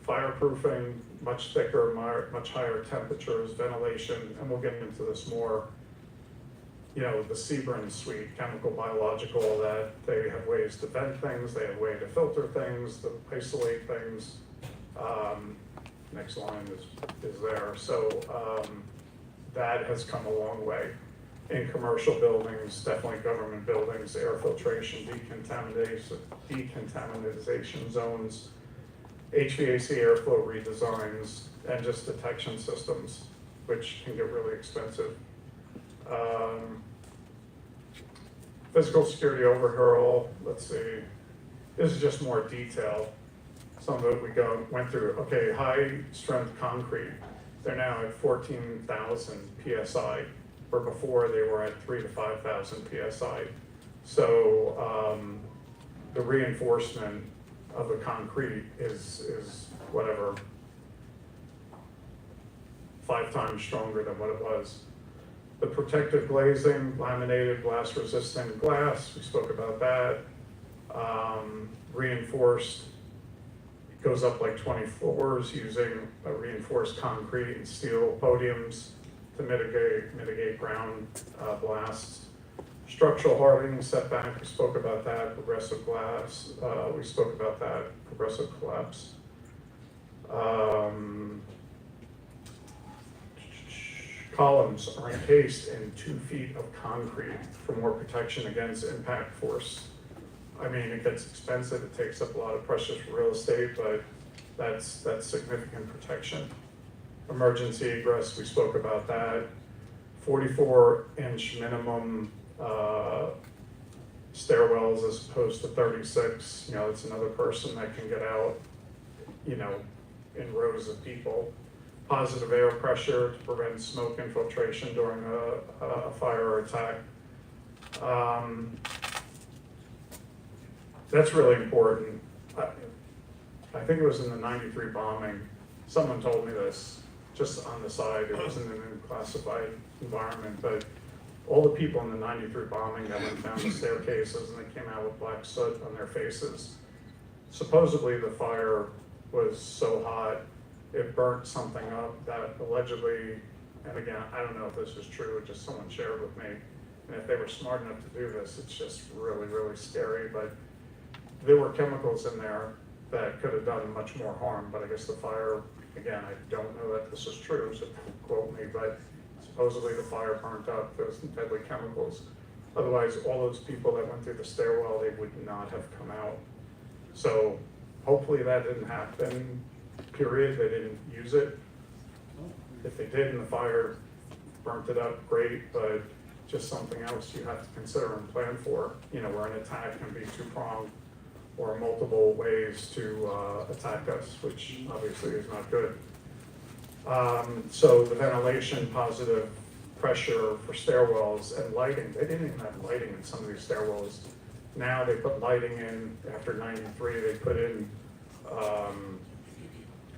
Fireproofing, much thicker, much higher temperatures, ventilation, and we'll get into this more. The Sebring suite, chemical, biological, that they have ways to vent things, they have ways to filter things, to isolate things. Next line is there. So that has come a long way. In commercial buildings, definitely government buildings, air filtration, decontamination zones, HVAC airflow redesigns, and just detection systems, which can get really expensive. Physical security overhaul, let's see, this is just more detail. Some of it we went through. Okay, high strength concrete, they're now at 14,000 PSI, where before they were at 3,000 to 5,000 PSI. So the reinforcement of the concrete is whatever, 5 times stronger than what it was. The protective glazing, laminated glass resistant glass, we spoke about that. Reinforced, it goes up like 20 floors using a reinforced concrete and steel podiums to mitigate ground blasts. Structural hardening, setback, we spoke about that. Progressive glass, we spoke about that. Progressive collapse. Columns are encased in 2 feet of concrete for more protection against impact force. I mean, it gets expensive, it takes up a lot of precious real estate, but that's significant protection. Emergency egress, we spoke about that. 44-inch minimum stairwells as opposed to 36. It's another person that can get out, in rows of people. Positive air pressure to prevent smoke infiltration during a fire or attack. That's really important. I think it was in the '93 bombing. Someone told me this just on the side. It wasn't in a classified environment, but all the people in the '93 bombing that went down the staircases and they came out with black soot on their faces. Supposedly the fire was so hot, it burnt something up that allegedly, and again, I don't know if this is true, just someone shared with me. And if they were smart enough to do this, it's just really, really scary. But there were chemicals in there that could have done much more harm. But I guess the fire, again, I don't know that this is true, so don't quote me, but supposedly the fire burnt up those deadly chemicals. Otherwise, all those people that went through the stairwell, they would not have come out. So hopefully that didn't happen, period. They didn't use it. If they did and the fire burnt it up, great, but just something else you have to consider and plan for, where an attack can be two-pronged or multiple ways to attack us, which obviously is not good. So the ventilation, positive pressure for stairwells, and lighting. They didn't even have lighting in some of these stairwells. Now they put lighting in. After '93, they put in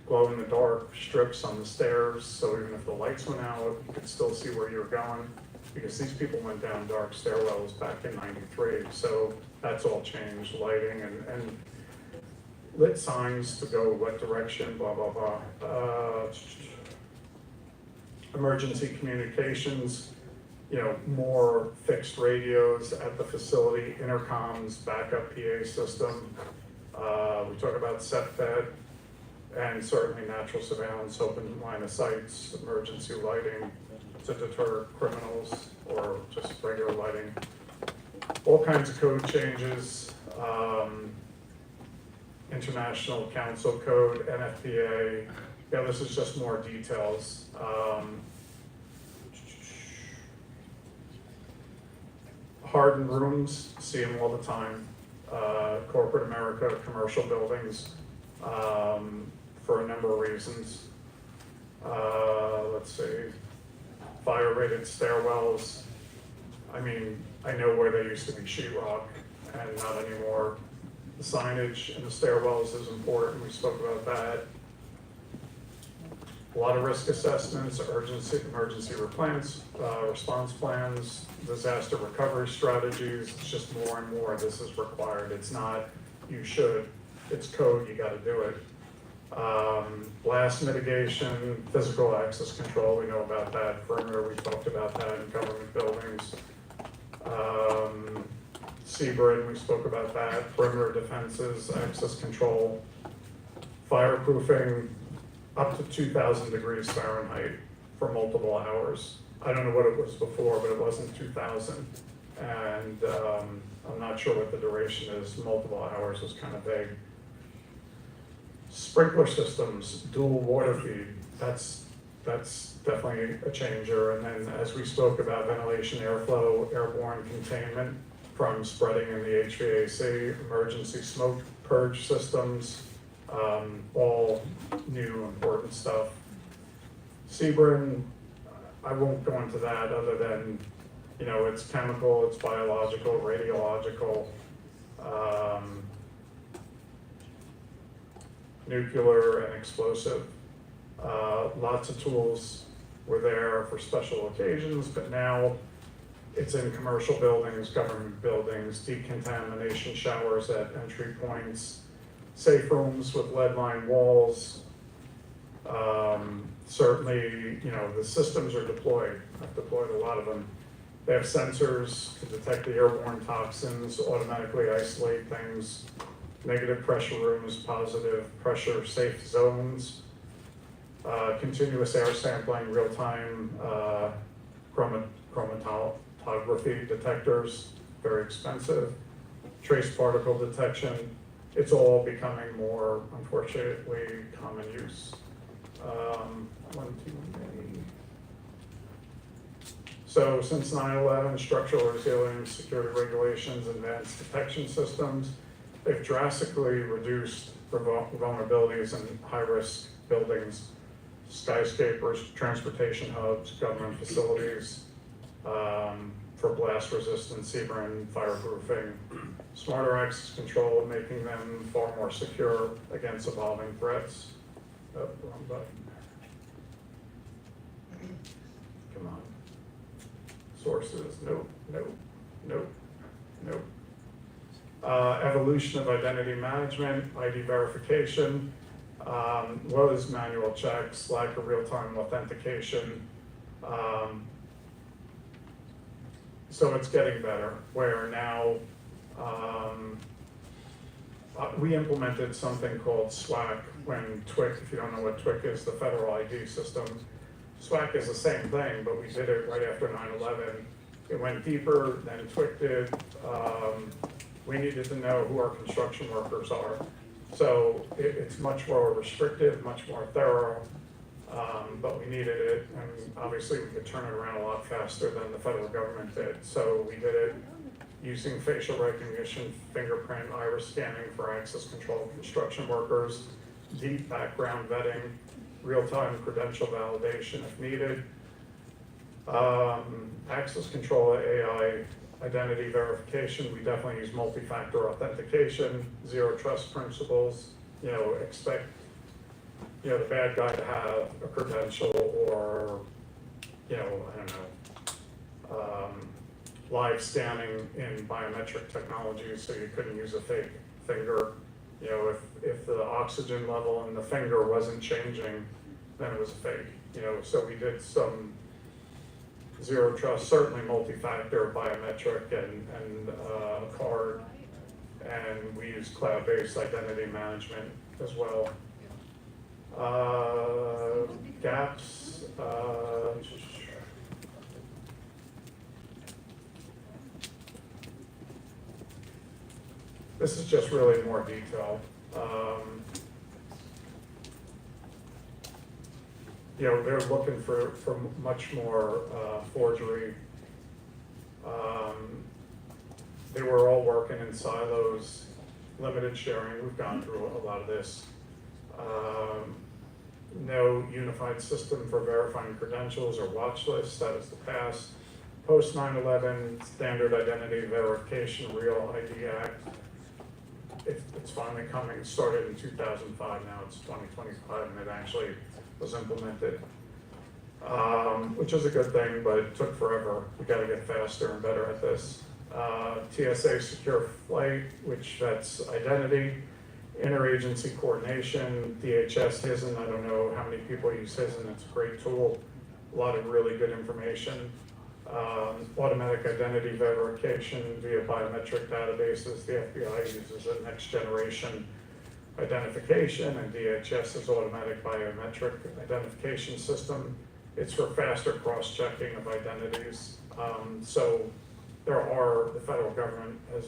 glow-in-the-dark strips on the stairs, so even if the lights went out, you could still see where you were going, because these people went down dark stairwells back in '93. So that's all changed, lighting and lit signs to go what direction, blah, blah, blah. Emergency communications, more fixed radios at the facility, intercoms, backup PA system. We talk about set-fed, and certainly natural surveillance, open line of sights, emergency lighting to deter criminals, or just regular lighting. All kinds of code changes, International Council Code, NFPA, Yeah, this is just more details. Hardened rooms, see them all the time. Corporate America, commercial buildings, for a number of reasons. Let's see, fire rated stairwells. I mean, I know where they used to be sheetrock and not anymore. The signage in the stairwells is important, we spoke about that. A lot of risk assessments, emergency response plans, disaster recovery strategies. It's just more and more this is required. It's not you should, it's code, you gotta do it. Blast mitigation, physical access control, we know about that. Perimeter, we talked about that in government buildings. Seabird, we spoke about that. Perimeter defenses, access control, fireproofing, up to 2,000 degrees Fahrenheit for multiple hours. I don't know what it was before, but it wasn't 2,000. And I'm not sure what the duration is. Multiple hours is kind of vague. Sprinkler systems, dual water feed, that's definitely a changer. And then as we spoke about ventilation, airflow, airborne containment from spreading in the HVAC, emergency smoke purge systems, all new important stuff. Sebring, I won't go into that other than, you know, it's chemical, it's biological, radiological, nuclear and explosive. Lots of tools were there for special occasions, but now it's in commercial buildings, government buildings, decontamination showers at entry points, safe rooms with lead-lined walls. Certainly, you know, the systems are deployed. I've deployed a lot of them. They have sensors to detect the airborne toxins, automatically isolate things, negative pressure rooms, positive pressure safe zones, continuous air sampling, real-time chromatography detectors, very expensive, trace particle detection. It's all becoming more, unfortunately, common use. So since 9/11, structural resilience, security regulations, advanced detection systems, they've drastically reduced vulnerabilities in high-risk buildings, skyscrapers, transportation hubs, government facilities, for blast resistance, Sebring, fireproofing, smarter access control, making them far more secure against evolving threats. Oh, wrong button. Come on. Sources, nope, nope, nope, nope. Evolution of identity management, ID verification, was manual checks, lack of real-time authentication. So it's getting better, where now we implemented something called SWAC when TWIC, if you don't know what TWIC is, the federal ID system. SWAC is the same thing, but we did it right after 9/11. It went deeper than TWIC did. We needed to know who our construction workers are. So it's much more restrictive, much more thorough, but we needed it, and obviously we could turn it around a lot faster than the federal government did. So we did it using facial recognition, fingerprint, iris scanning for access control construction workers, deep background vetting, real-time credential validation if needed, access control, AI, identity verification. We definitely use multi-factor authentication, zero trust principles. You know, expect, you know, the bad guy to have a credential or, you know, I don't know, live scanning in biometric technologies, so you couldn't use a fake finger. You know, if the oxygen level in the finger wasn't changing, then it was fake. You know, so we did some zero trust, certainly multi-factor, biometric, and card, and we use cloud-based identity management as well. Gaps. This is just really more detail. they're looking for much more forgery. They were all working in silos, limited sharing. We've gone through a lot of this. No unified system for verifying credentials or watch lists, that is the past. Post 9/11 Standard Identity Verification Real ID Act. It's finally coming. It started in 2005, now it's 2025, and it actually was implemented, which is a good thing, but it took forever. We got to get faster and better at this. TSA Secure Flight, which that's identity, interagency coordination, DHS HISN. I don't know how many people use HISN. It's a great tool, a lot of really good information. Automatic identity verification via biometric databases. The FBI uses a next generation identification, and DHS's automatic biometric identification system. It's for faster cross-checking of identities. So the federal government has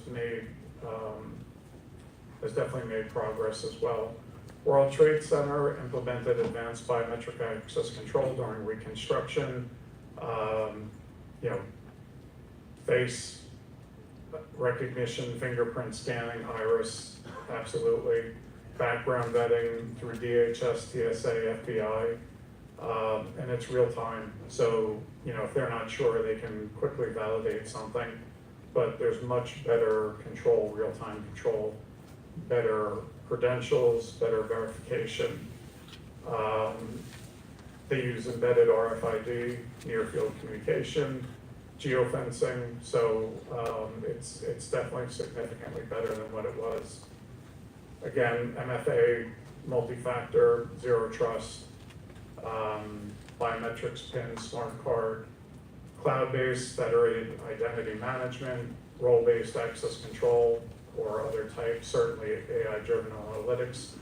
definitely made progress as well. World Trade Center implemented advanced biometric access control during reconstruction. Face recognition, fingerprint scanning, iris, absolutely. Background vetting through DHS, TSA, FBI, and it's real time. So, if they're not sure, they can quickly validate something, but there's much better control, real-time control, better credentials, better verification. They use embedded RFID, near-field communication, geofencing, so it's definitely significantly better than what it was. Again, MFA, multi-factor, zero trust, biometrics, PIN, smart card, cloud-based federated identity management, role-based access control, or other types, certainly AI-driven analytics,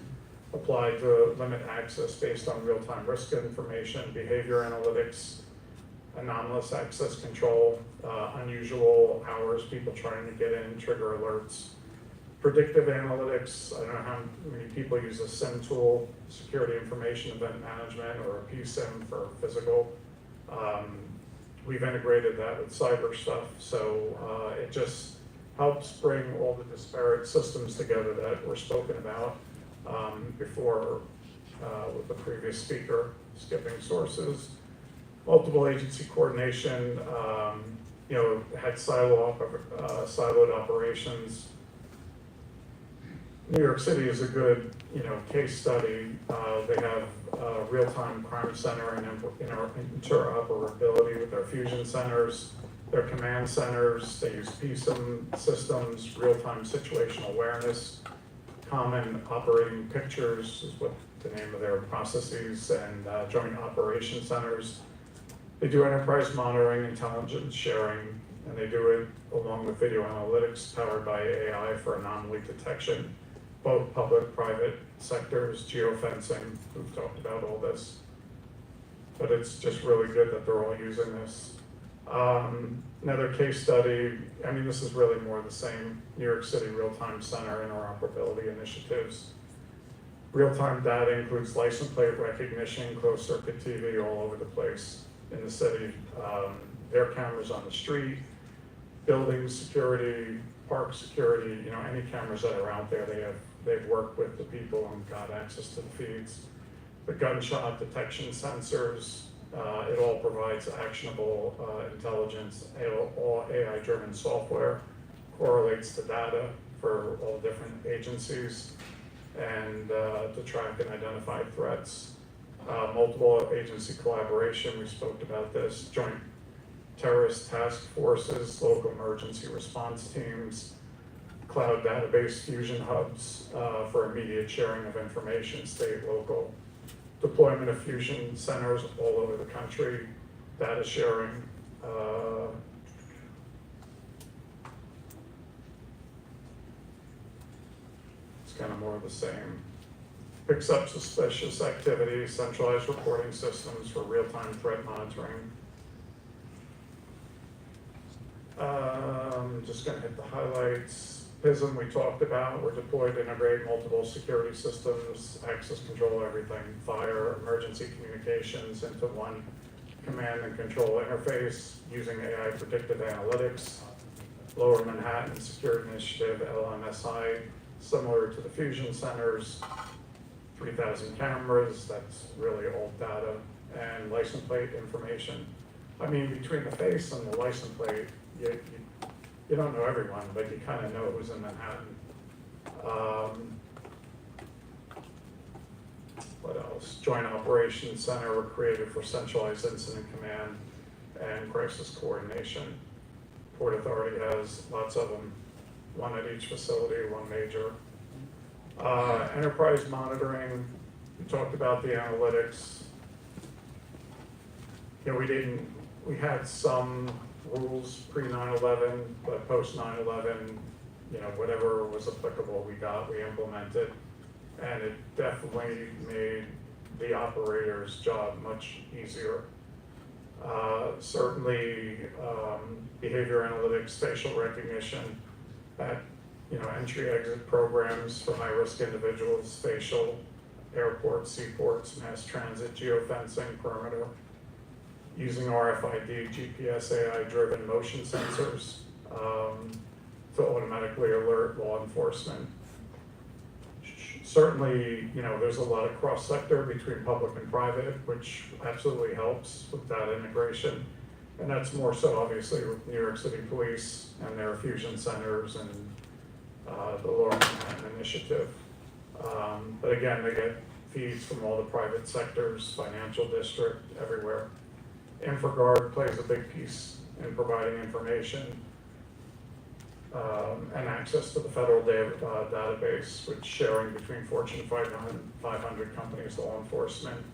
applied to limit access based on real-time risk information, behavior analytics, anomalous access control, unusual hours, people trying to get in, trigger alerts, predictive analytics. I don't know how many people use a SIM tool, security information event management, or a PSIM for physical. We've integrated that with cyber stuff, so it just helps bring all the disparate systems together that were spoken about before with the previous speaker, skipping sources. Multiple agency coordination, had siloed operations. New York City is a good, case study. They have a real-time crime center and interoperability with their fusion centers, their command centers. They use PSIM systems, real-time situational awareness, common operating pictures is what the name of their processes, and joint operation centers. They do enterprise monitoring, intelligence sharing, and they do it along with video analytics powered by AI for anomaly detection, both public, private sectors, geofencing. We've talked about all this, but it's just really good that they're all using this. Another case study, this is really more the same. New York City Real-Time Center interoperability initiatives. Real-time data includes license plate recognition, closed circuit TV all over the place in the city. Their cameras on the street, building security, park security, any cameras that are out there, they've worked with the people and got access to the feeds. The gunshot detection sensors, it all provides actionable intelligence. All AI-driven software correlates the data for all different agencies and to track and identify threats. Multiple agency collaboration, we spoke about this, joint terrorist task forces, local emergency response teams, cloud database fusion hubs for immediate sharing of information, state, local, deployment of fusion centers all over the country, data sharing. It's kind of more of the same. Picks up suspicious activity, centralized reporting systems for real-time threat monitoring. Just gonna hit the highlights. PISM we talked about, we're deployed to integrate multiple security systems, access control, everything, fire, emergency communications into one command and control interface using AI predictive analytics. Lower Manhattan Security Initiative, LMSI, similar to the fusion centers, 3,000 cameras, that's really old data, and license plate information. I mean, between the face and the license plate, you don't know everyone, but you kind of know who's in Manhattan. What else? Joint Operations Center were created for centralized incident command and crisis coordination. Port Authority has lots of them, one at each facility, one major. Enterprise monitoring, we talked about the analytics. You know, we had some rules pre 9/11, but post 9/11, you know, whatever was applicable, we implemented. And it definitely made the operator's job much easier. Certainly, behavior analytics, facial recognition, at, you know, entry-exit programs for high-risk individuals, facial, airports, seaports, mass transit, geofencing, perimeter, using RFID, GPS, AI-driven motion sensors to automatically alert law enforcement. Certainly, you know, there's a lot of cross-sector between public and private, which absolutely helps with that integration. And that's more so obviously with New York City Police and their fusion centers and the Lower Manhattan Initiative. But again, they get feeds from all the private sectors, financial district, everywhere. InfraGard plays a big piece in providing information and access to the federal database, which sharing between Fortune 500 companies, law enforcement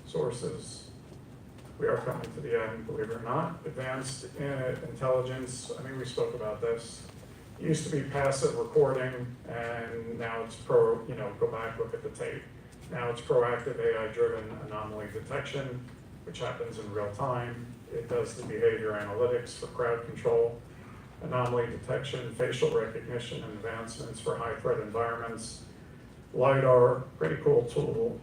sources. We are coming to the end, believe it or not. Advanced intelligence, I mean, we spoke about this. It used to be passive recording, and now it's go back, look at the tape. Now it's proactive AI-driven anomaly detection, which happens in real time. It does the behavior analytics for crowd control, anomaly detection, facial recognition, and advancements for high threat environments. LiDAR, pretty cool tool.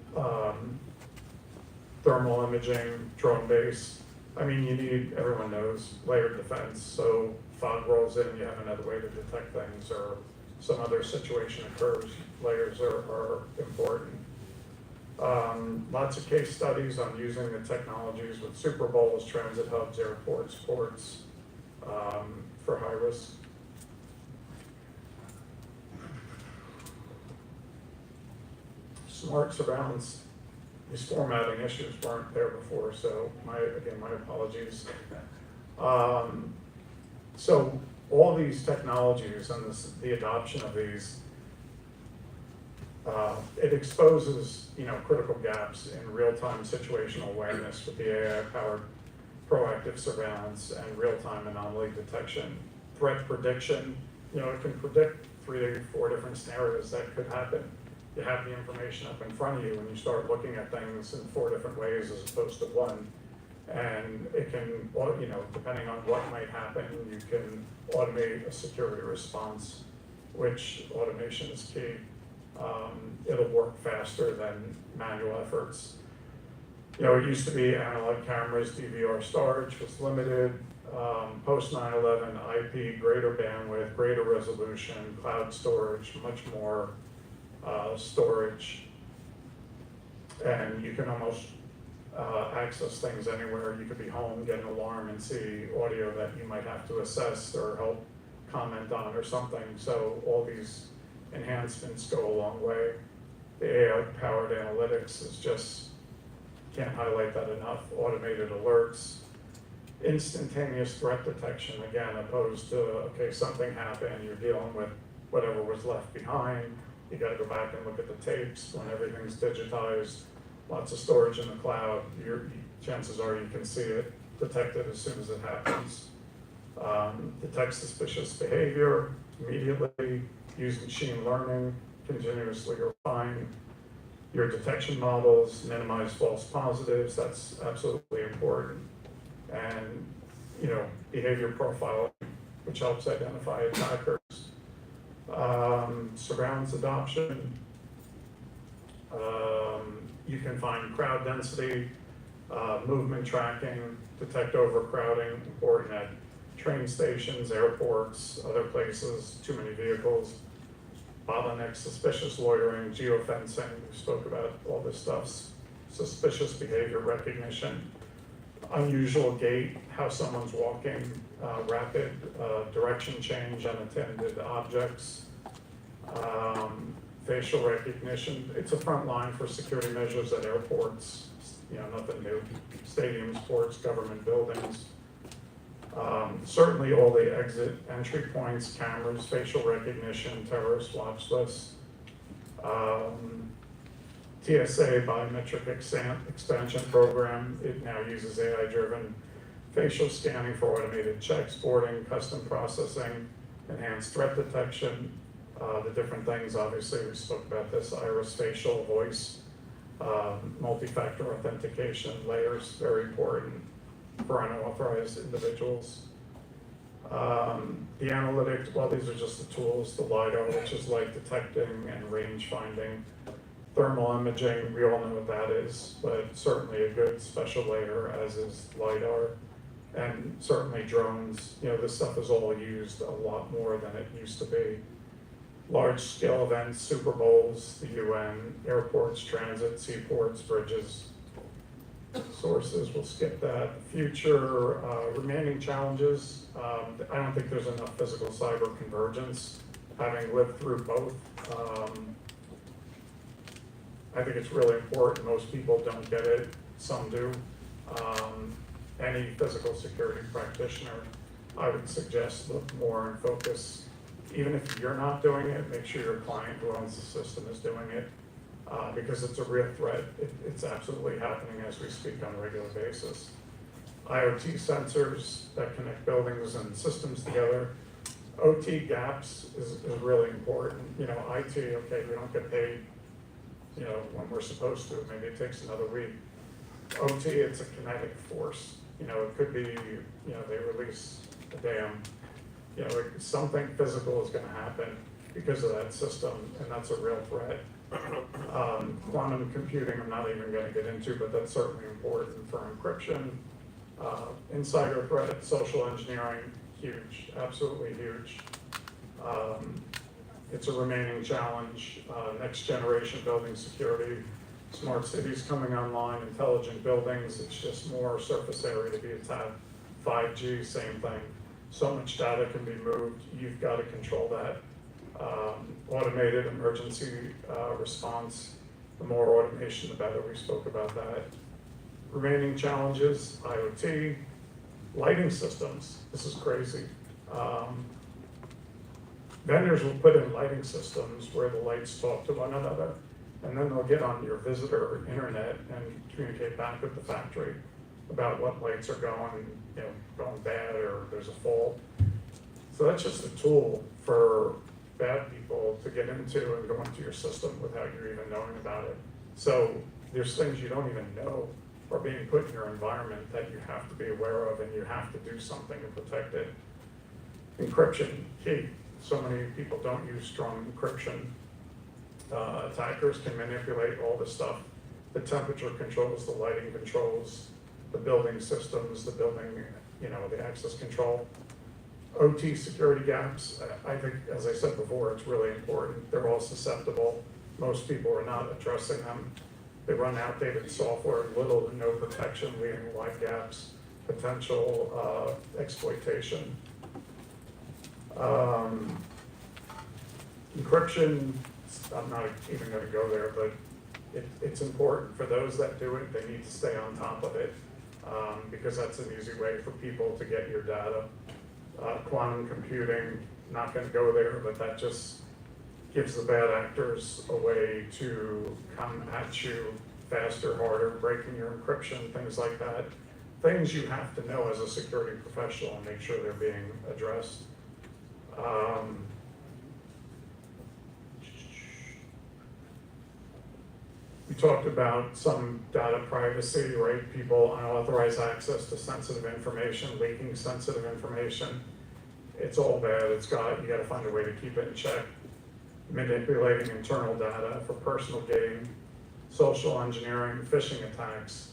Thermal imaging, drone base. I mean, everyone knows, layered defense. So fog rolls in, you have another way to detect things, or some other situation occurs. Layers are important. Lots of case studies on using the technologies with Super Bowls, transit hubs, airports, ports, for high risk. Smart surveillance. These formatting issues weren't there before, so my apologies. So all these technologies and the adoption of these, it exposes, you know, critical gaps in real-time situational awareness with the AI-powered proactive surveillance and real-time anomaly detection, threat prediction. You know, it can predict 3 to 4 different scenarios that could happen. You have the information up in front of you and you start looking at things in 4 different ways as opposed to one. And it can, you know, depending on what might happen, you can automate a security response, which automation is key. It'll work faster than manual efforts. You know, it used to be analog cameras, DVR storage was limited. Post 9/11, IP, greater bandwidth, greater resolution, cloud storage, much more storage. And you can almost access things anywhere. You could be home, get an alarm, and see audio that you might have to assess or help comment on or something. So all these enhancements go a long way. The AI-powered analytics is just, can't highlight that enough. Automated alerts, instantaneous threat detection, again, opposed to, okay, something happened, you're dealing with whatever was left behind. You gotta go back and look at the tapes when everything's digitized, lots of storage in the cloud. Chances are you can see it, detect it as soon as it happens. Detect suspicious behavior immediately, use machine learning, continuously refine your detection models, minimize false positives, that's absolutely important. And, you know, behavior profiling, which helps identify attackers. Surveillance adoption. You can find crowd density, movement tracking, detect overcrowding, important at train stations, airports, other places, too many vehicles, bottlenecks, suspicious loitering, geofencing, we spoke about all this stuff, suspicious behavior recognition, unusual gait, how someone's walking, rapid direction change, unattended objects, facial recognition. It's a front line for security measures at airports, nothing new. Stadiums, sports, government buildings. Certainly all the exit entry points, cameras, facial recognition, terrorist watch lists. TSA biometric expansion program, it now uses AI-driven facial scanning for automated checks, boarding, custom processing, enhanced threat detection, the different things, obviously, we spoke about this, iris, facial, voice, multi-factor authentication, layers, very important for unauthorized individuals. The analytics, well, these are just the tools, the LiDAR, which is light detecting and range finding. Thermal imaging, we all know what that is, but certainly a good special layer, as is LiDAR. And certainly drones, this stuff is all used a lot more than it used to be. Large scale events, Super Bowls, the UN, airports, transit, seaports, bridges. Sources, we'll skip that. Future remaining challenges, I don't think there's enough physical cyber convergence, having lived through both. I think it's really important, most people don't get it, some do. Any physical security practitioner, I would suggest look more and focus, even if you're not doing it, make sure your client who owns the system is doing it. Because it's a real threat. It's absolutely happening as we speak on a regular basis. IoT sensors that connect buildings and systems together. OT gaps is really important. IT, okay, we don't get paid, when we're supposed to. Maybe it takes another week. OT, it's a kinetic force. It could be, they release a dam. Something physical is going to happen because of that system, and that's a real threat. Quantum computing, I'm not even going to get into, but that's certainly important for encryption. Insider threat, social engineering, huge, absolutely huge. It's a remaining challenge. Next generation building security, smart cities coming online, intelligent buildings, it's just more surface area to be attacked. 5G, same thing. So much data can be moved, you've got to control that. Automated emergency response, the more automation, the better. We spoke about that. Remaining challenges, IoT, lighting systems. This is crazy. Vendors will put in lighting systems where the lights talk to one another, and then they'll get on your visitor internet and communicate back with the factory about what lights are going bad or there's a fault. So that's just a tool for bad people to get into and go into your system without you even knowing about it. So there's things you don't even know are being put in your environment that you have to be aware of, and you have to do something to protect it. Encryption, key. So many people don't use strong encryption. Attackers can manipulate all this stuff. The temperature controls, the lighting controls, the building systems, the building, the access control. OT security gaps, I think, as I said before, it's really important. They're all susceptible. Most people are not addressing them. They run outdated software, little to no protection, leaving wide gaps, potential exploitation. Encryption, I'm not even going to go there, but it's important for those that do it. They need to stay on top of it because that's an easy way for people to get your data. Quantum computing, not going to go there, but that just gives the bad actors a way to come at you faster, harder, breaking your encryption, things like that. Things you have to know as a security professional and make sure they're being addressed. We talked about some data privacy, right? People unauthorized access to sensitive information, leaking sensitive information. it's all bad. You gotta find a way to keep it in check. Manipulating internal data for personal gain, social engineering, phishing attacks,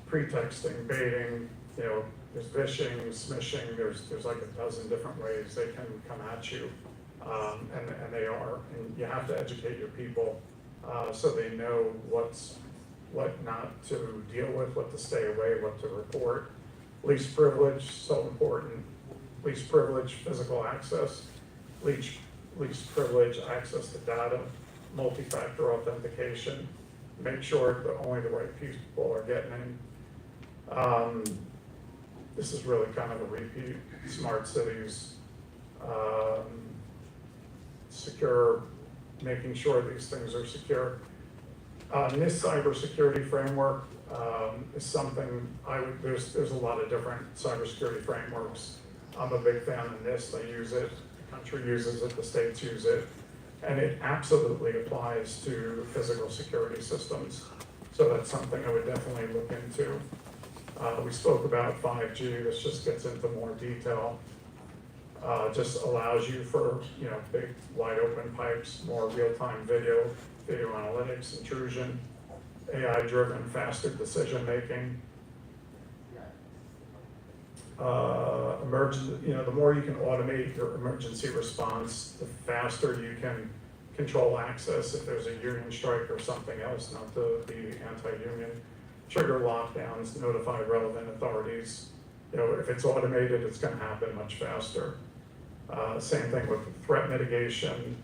pretexting, baiting, there's phishing, smishing, there's like a dozen different ways they can come at you. And they are, and you have to educate your people, so they know what not to deal with, what to stay away, what to report. Least privilege, so important. Least privilege, physical access. Least privilege, access to data. Multi-factor authentication. Make sure that only the right people are getting in. This is really kind of a repeat. Smart cities. Secure, making sure these things are secure. NIST cybersecurity framework is something there's a lot of different cybersecurity frameworks. I'm a big fan of NIST. I use it, the country uses it, the states use it, and it absolutely applies to physical security systems. So that's something I would definitely look into. We spoke about 5G, this just gets into more detail. Just allows you for, big wide open pipes, more real-time video analytics, intrusion, AI-driven, faster decision-making. The more you can automate your emergency response, the faster you can control access if there's a union strike or something else, not to be anti-union. Trigger lockdowns, notify relevant authorities. If it's automated, it's gonna happen much faster. Same thing with threat mitigation,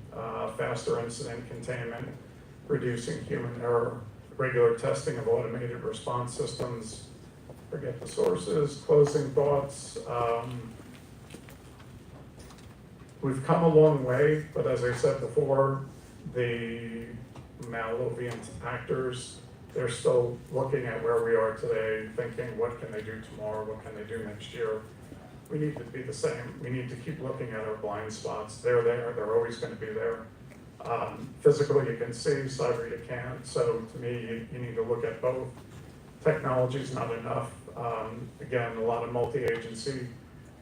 faster incident containment, reducing human error, regular testing of automated response systems, forget the sources, closing thoughts. We've come a long way, but as I said before, the malevolent actors, they're still looking at where we are today, thinking what can they do tomorrow, what can they do next year. We need to be the same. We need to keep looking at our blind spots. They're there, they're always gonna be there. Physical you can see, cyber you can't. So to me, you need to look at both. Technology's not enough. Again, a lot of multi-agency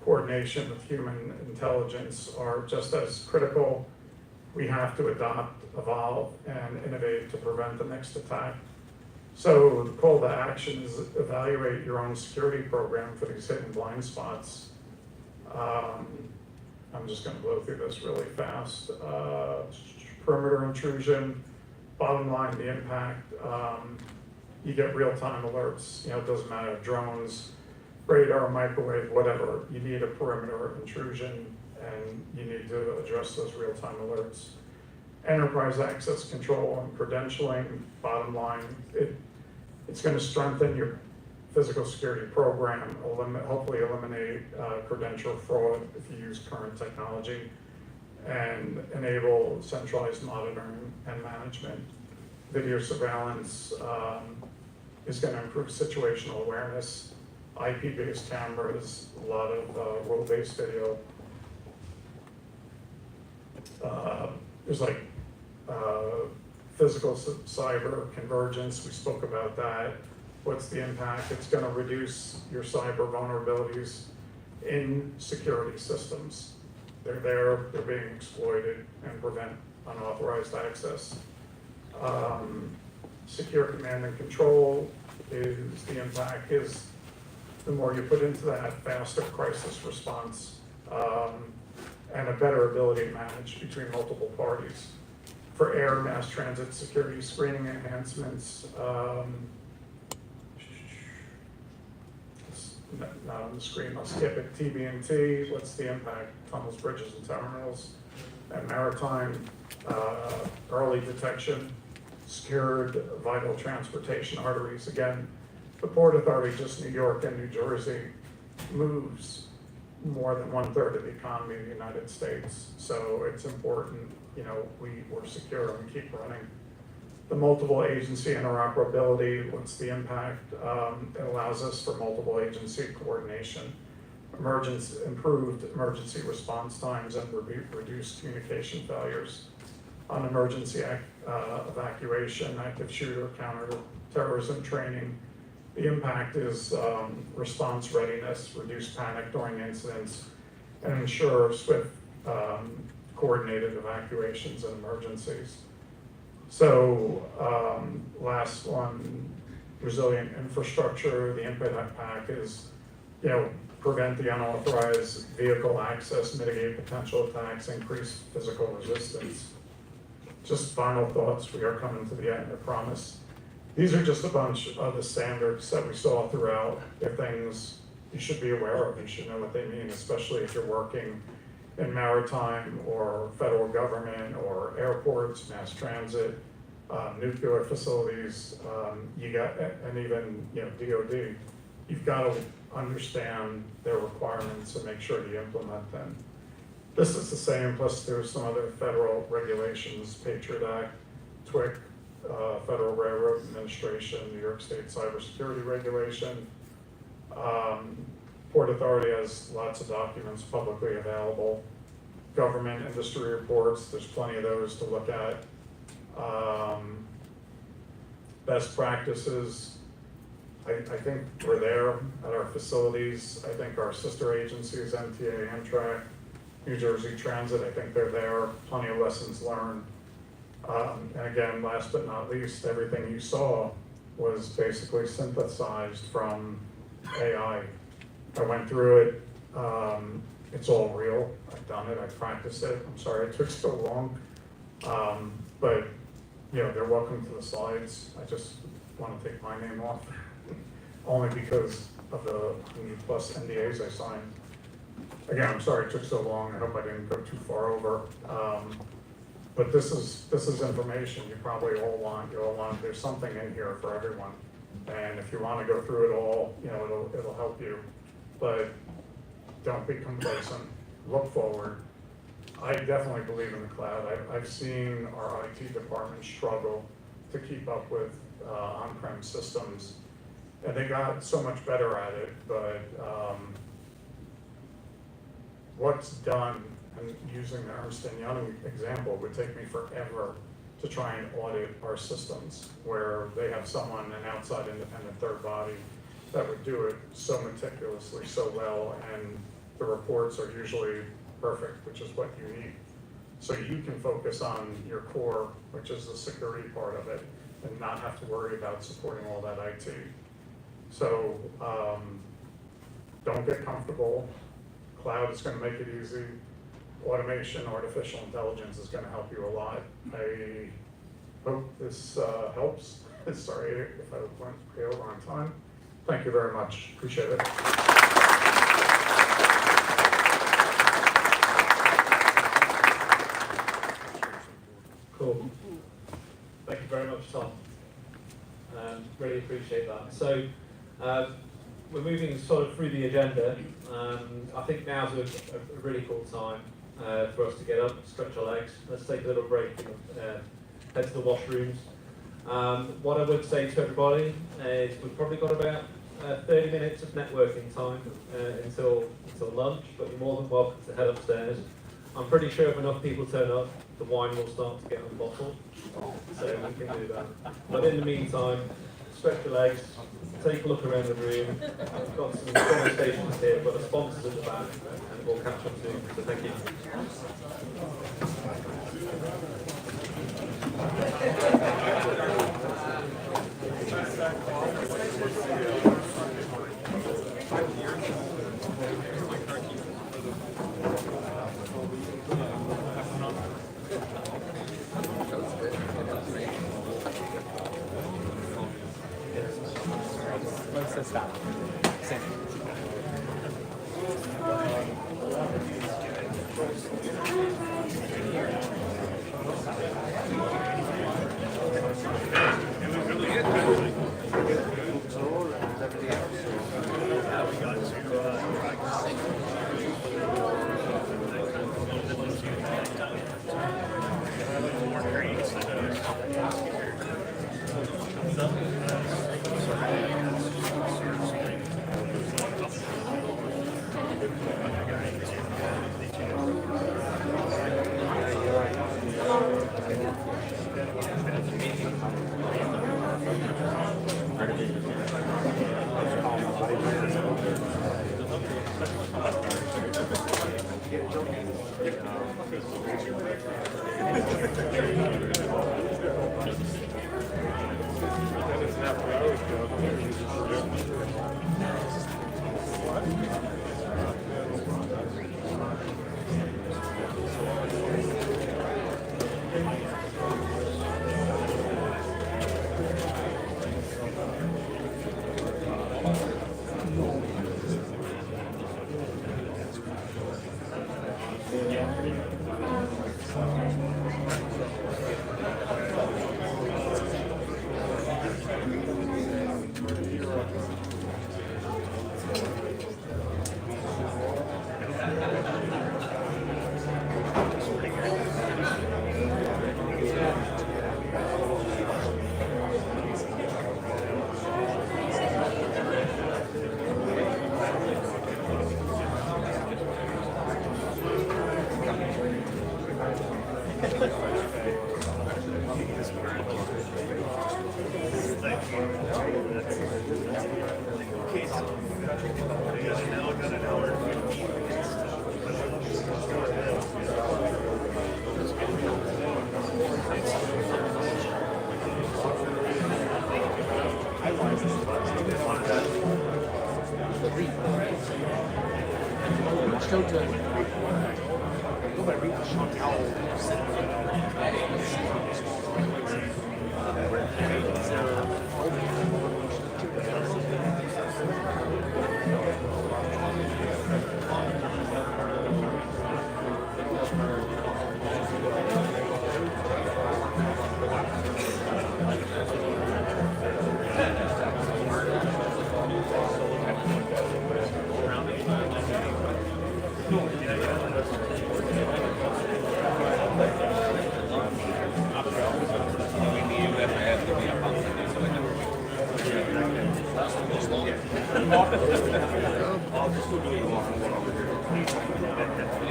coordination with human intelligence are just as critical. We have to adopt, evolve, and innovate to prevent the next attack. So the call to action is evaluate your own security program for these hidden blind spots. I'm just gonna blow through this really fast. Perimeter intrusion, bottom line, the impact, you get real-time alerts, it doesn't matter, drones, radar, microwave, whatever, you need a perimeter intrusion and you need to address those real-time alerts. Enterprise access control and credentialing, bottom line, it's gonna strengthen your physical security program, hopefully eliminate credential fraud if you use current technology, and enable centralized monitoring and management. Video surveillance is going to improve situational awareness, IP-based cameras, a lot of role-based video. There's like physical cyber convergence, we spoke about that. What's the impact? It's going to reduce your cyber vulnerabilities in security systems. They're there, they're being exploited, and prevent unauthorized access. Secure command and control is the impact is the more you put into that, faster crisis response, and a better ability to manage between multiple parties. For air, mass transit security screening enhancements, not on the screen, I'll skip it. TB&T, what's the impact? Tunnels, bridges, and terminals. And maritime, early detection, secured vital transportation arteries. Again, the Port Authority, just New York and New Jersey, moves more than 1/3 of the economy of the United States. So it's important, we're secure and we keep running. The multiple agency interoperability, what's the impact? It allows us for multiple agency coordination, improved emergency response times, and reduced communication failures. On emergency evacuation, active shooter, counterterrorism training, the impact is response readiness, reduced panic during incidents, and ensure swift coordinated evacuations and emergencies. So last one, resilient infrastructure. The impact pack is, prevent the unauthorized vehicle access, mitigate potential attacks, increase physical resistance. Just final thoughts, we are coming to the end, I promise. These are just a bunch of the standards that we saw throughout. They're things you should be aware of, you should know what they mean, especially if you're working in maritime or federal government or airports, mass transit, nuclear facilities, and even DoD. You've got to understand their requirements and make sure you implement them. This is the same, plus there's some other federal regulations, Patriot Act, TWIC, Federal Railroad Administration, New York State Cybersecurity Regulation. Port Authority has lots of documents publicly available. Government industry reports, there's plenty of those to look at. Best practices, I think we're there at our facilities. I think our sister agencies, MTA, Amtrak, New Jersey Transit, I think they're there, plenty of lessons learned. And again, last but not least, everything you saw was basically synthesized from AI. I went through it, it's all real, I've done it, I've practiced it, I'm sorry it took so long. But they're welcome to the slides. I just want to take my name off, only because of the 100+ NDAs I signed. Again, I'm sorry it took so long. I hope I didn't go too far over. But this is information you probably all want. You all want. There's something in here for everyone, and if you want to go through it all, it'll help you. But don't be complacent. Look forward. I definitely believe in the cloud. I've seen our IT department struggle to keep up with on-prem systems, and they got so much better at it, but what's done, and using the Ernst & Young example, would take me forever to try and audit our systems, where they have someone, an outside independent third body, that would do it so meticulously, so well, and the reports are usually perfect, which is what you need. So you can focus on your core, which is the security part of it, and not have to worry about supporting all that IT. So don't get comfortable. Cloud is going to make it easy. Automation, artificial intelligence is going to help you a lot. I hope this helps. Sorry if I went way over on time. Thank you very much. Appreciate it. Cool. Thank you very much, Tom. Really appreciate that. So we're moving sort of through the agenda. I think now's a really cool time for us to get up, stretch our legs. Let's take a little break and head to the washrooms. What I would say to everybody is we've probably got about 30 minutes of networking time until lunch, but you're more than welcome to head upstairs. I'm pretty sure if enough people turn up, the wine will start to get unbottled, so we can do that. But in the meantime, stretch your legs, take a look around the room. We've got some conversations here, we've got the sponsors at the back, and we'll catch up soon. So thank you. Stop. Same. Yeah,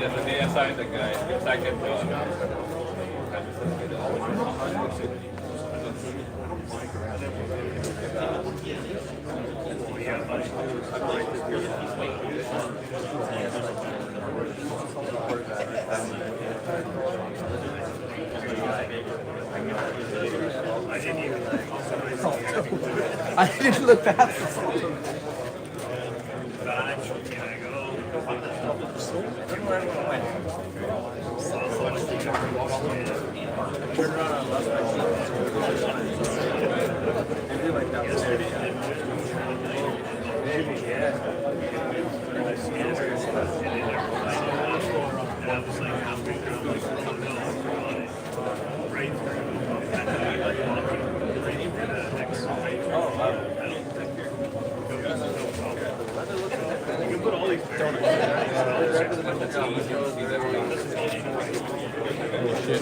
the day I signed the guy, second I didn't look past.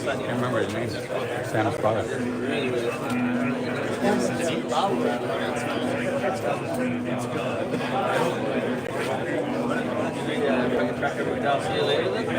I can't remember his name. Sam's brother. See you later then.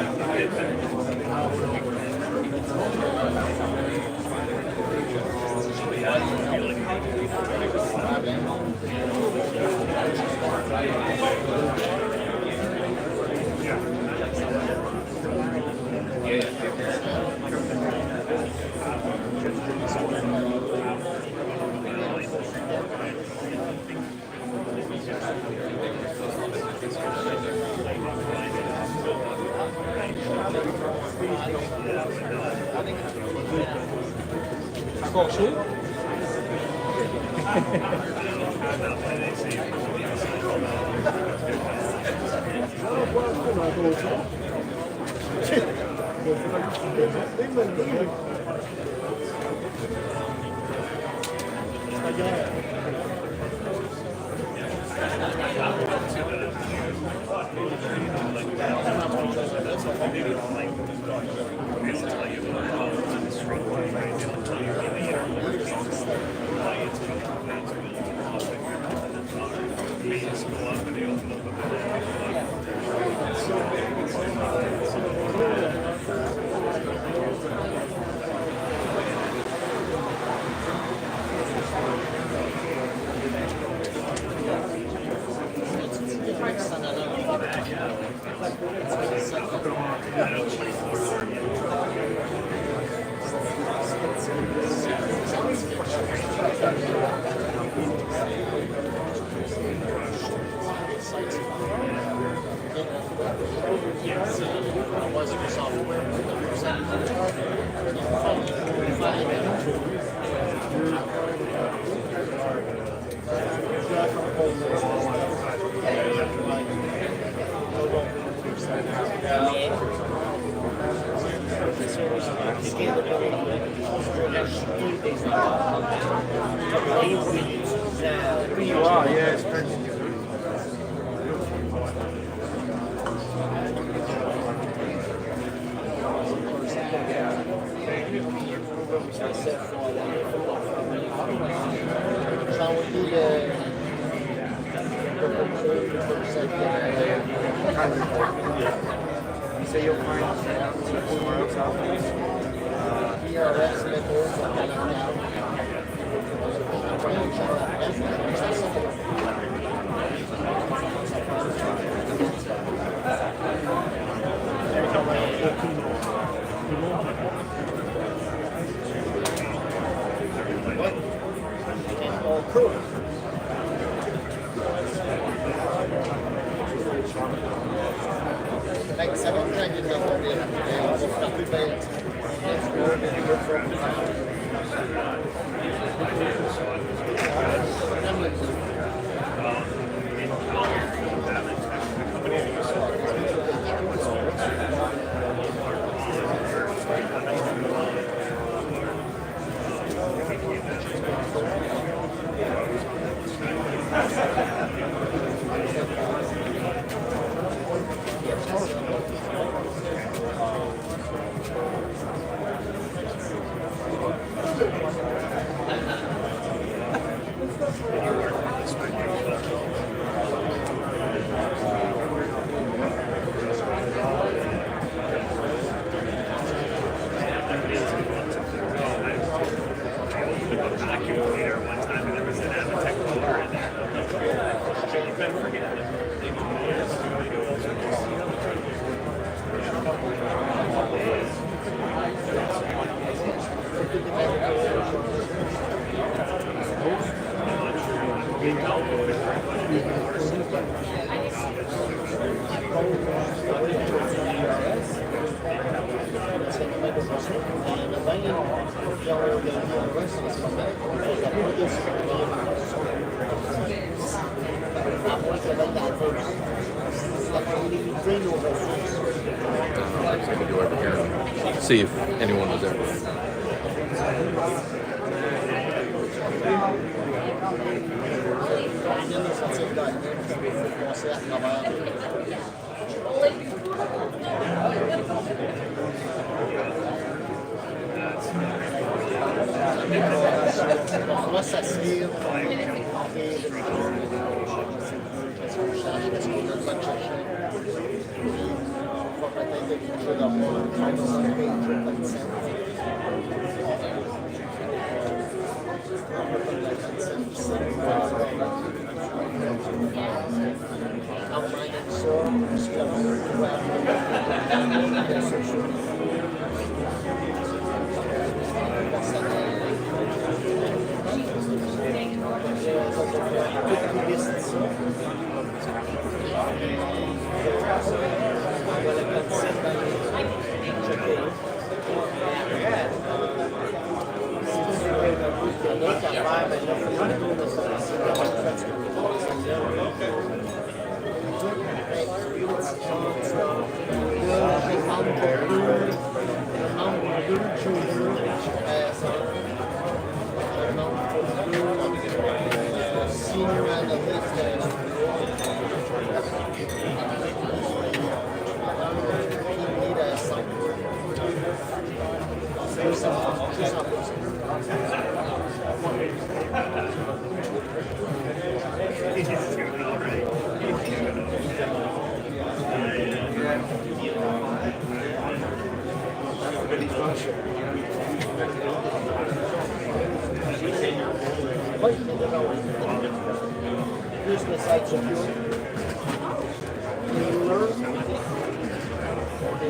I could go over here and see if anyone was there.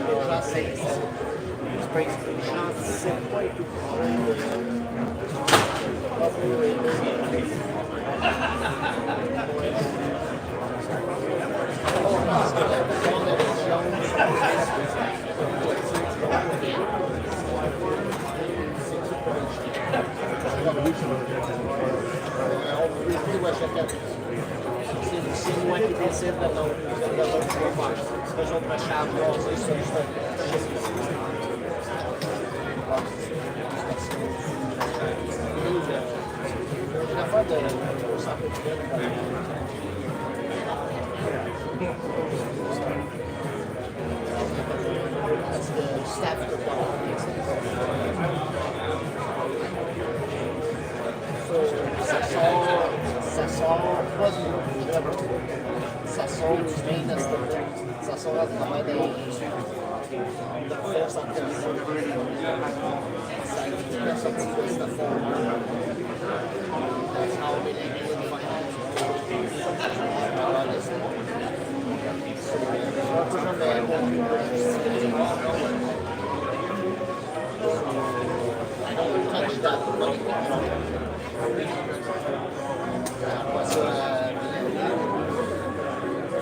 gens, c'est pas les gens ne savent pas être c'est moi qui décide de l'autre que je vais faire. C'est eux autres me chargent de brasser ça, une affaire de parce que le staff ne peut pas ça sort pas du ça sort du main aesthetic, ça sort à travers des forces en ça évite la sortie de cette forme. That's how we like it in finance. I don't touch that money. Après ça,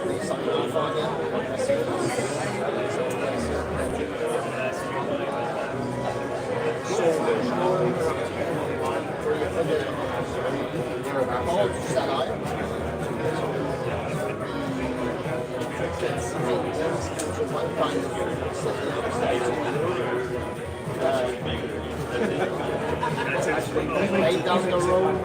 les sign-off on it. Hors du salaire. Right down the road,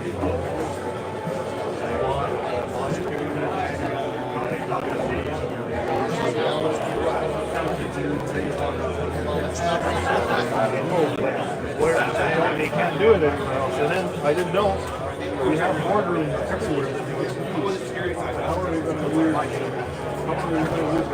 Where they can't do it anywhere else. And then I didn't know we have boardrooms everywhere. How are we going to use? How are we going to use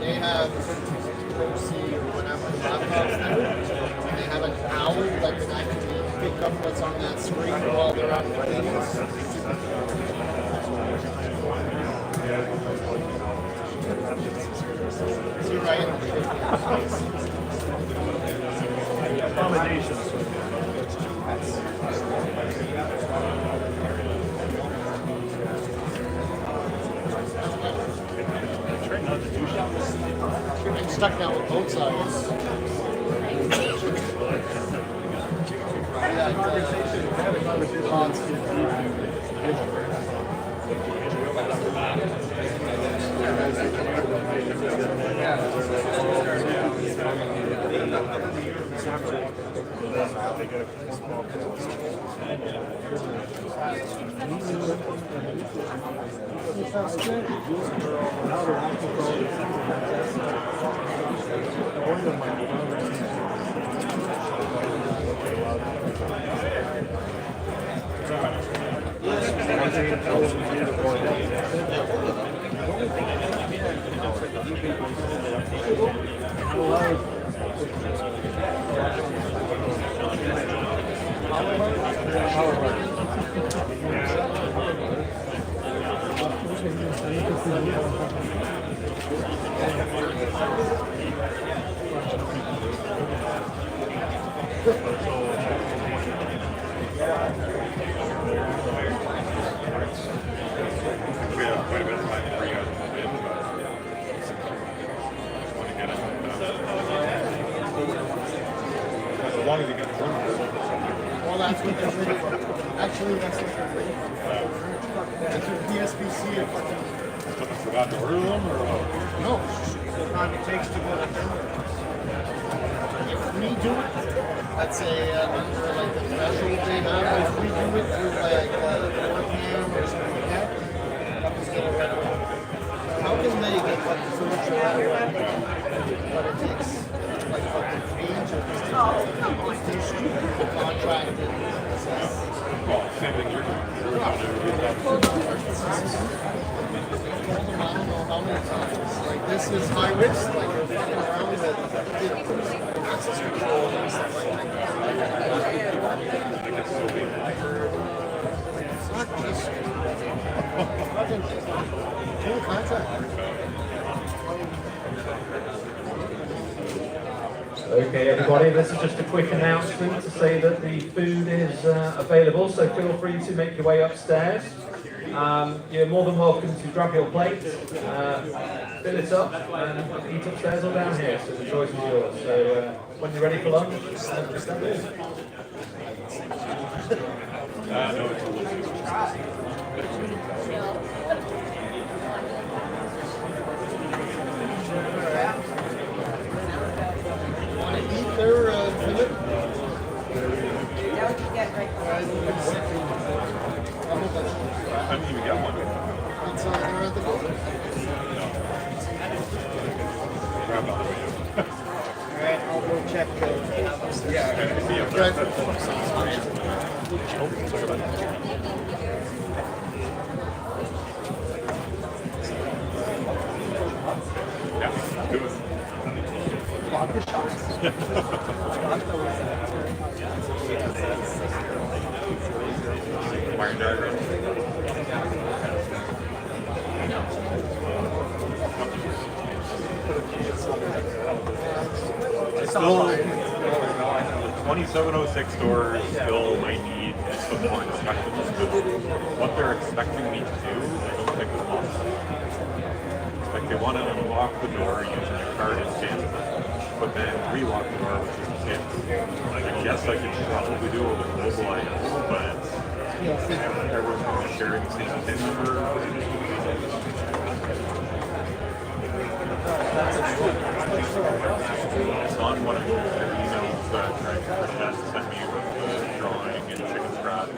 They have see whenever laptops there, they have an owl that can actually pick up what's on that screen while they're on the meetings. See, right? accommodations? I'm stuck now with both sides. Well, that's what they're ready for. Actually, that's what they're ready for. That's what PSBC is fucking. Forgot to order them, or what? No, the time it takes to go to Denver. If we do it, let's say under like the threshold they have, if we do it through like 4 p.m. or something like that, I'll just get it right away. How can they get fucking furniture right away? But it takes like fucking fees or just these stupid contracted. I don't know how many times. Like this is high risk. Like you're fucking around with access control and stuff like that. It's not just fucking full contract. Okay, everybody, this is just a quick announcement to say that the food is available, so feel free to make your way upstairs. You're more than welcome to grab your plate, fill it up, and eat upstairs or down here, so the choice is yours. So when you're ready for lunch, step in. Want to eat their fillet? I didn't even get one. It's they're at the door. Alright, I'll go check. Still, 2706 stores still might need some more inspections. What they're expecting me to do, I don't think is possible. want to unlock the door using a card in Canada, but then relock the door with your PIN. I guess I could probably do it with mobile items, but everyone's going to be sharing the same PIN number. It's on one of the emails that Chris sent me with the drawing and chicken scratch.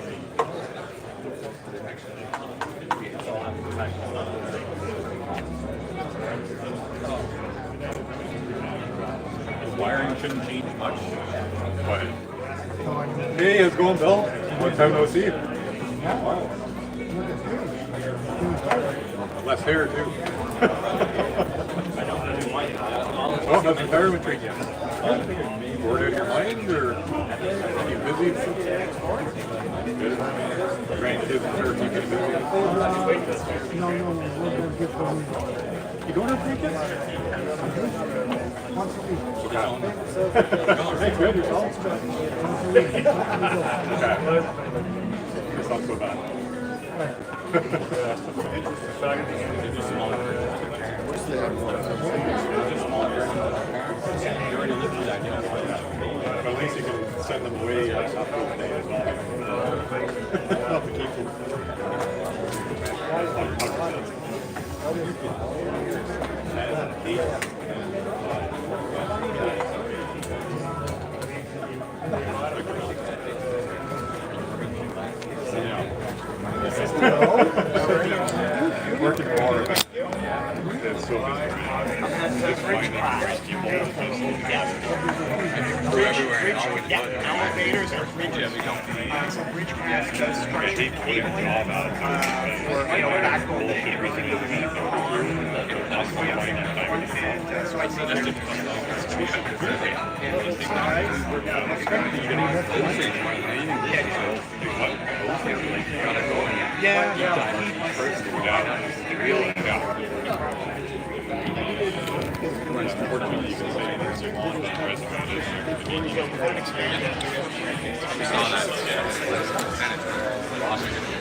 The wiring shouldn't change much, but hey, how's it going, Bill? Long time no see. Wow. Less hair too. Oh, how's retirement treat you? Bored out of your mind, or are you busy? Good. Grandkids are keeping you busy. No, You don't have three kids? once a week. Hey, good, yourself? Okay. It's not so bad. But at least you can send them away after the day as well. Not to keep them. Working hard. That's so busy. Elevators or bridges. So Bridgecraft does structured cabling for backbone to everything that we need on. And so I think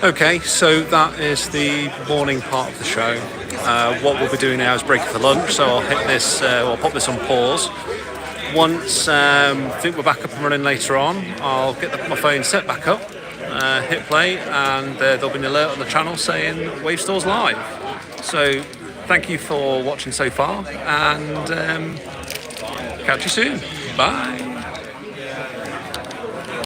Okay, so that is the morning part of the show. What we'll be doing now is breaking for lunch, so I'll hit this, I'll pop this on pause. Once I think we're back up and running later on, I'll get my phone set back up, hit play, and there'll be an alert on the channel saying Wavestore's live. So thank you for watching so far, and catch you soon. Bye.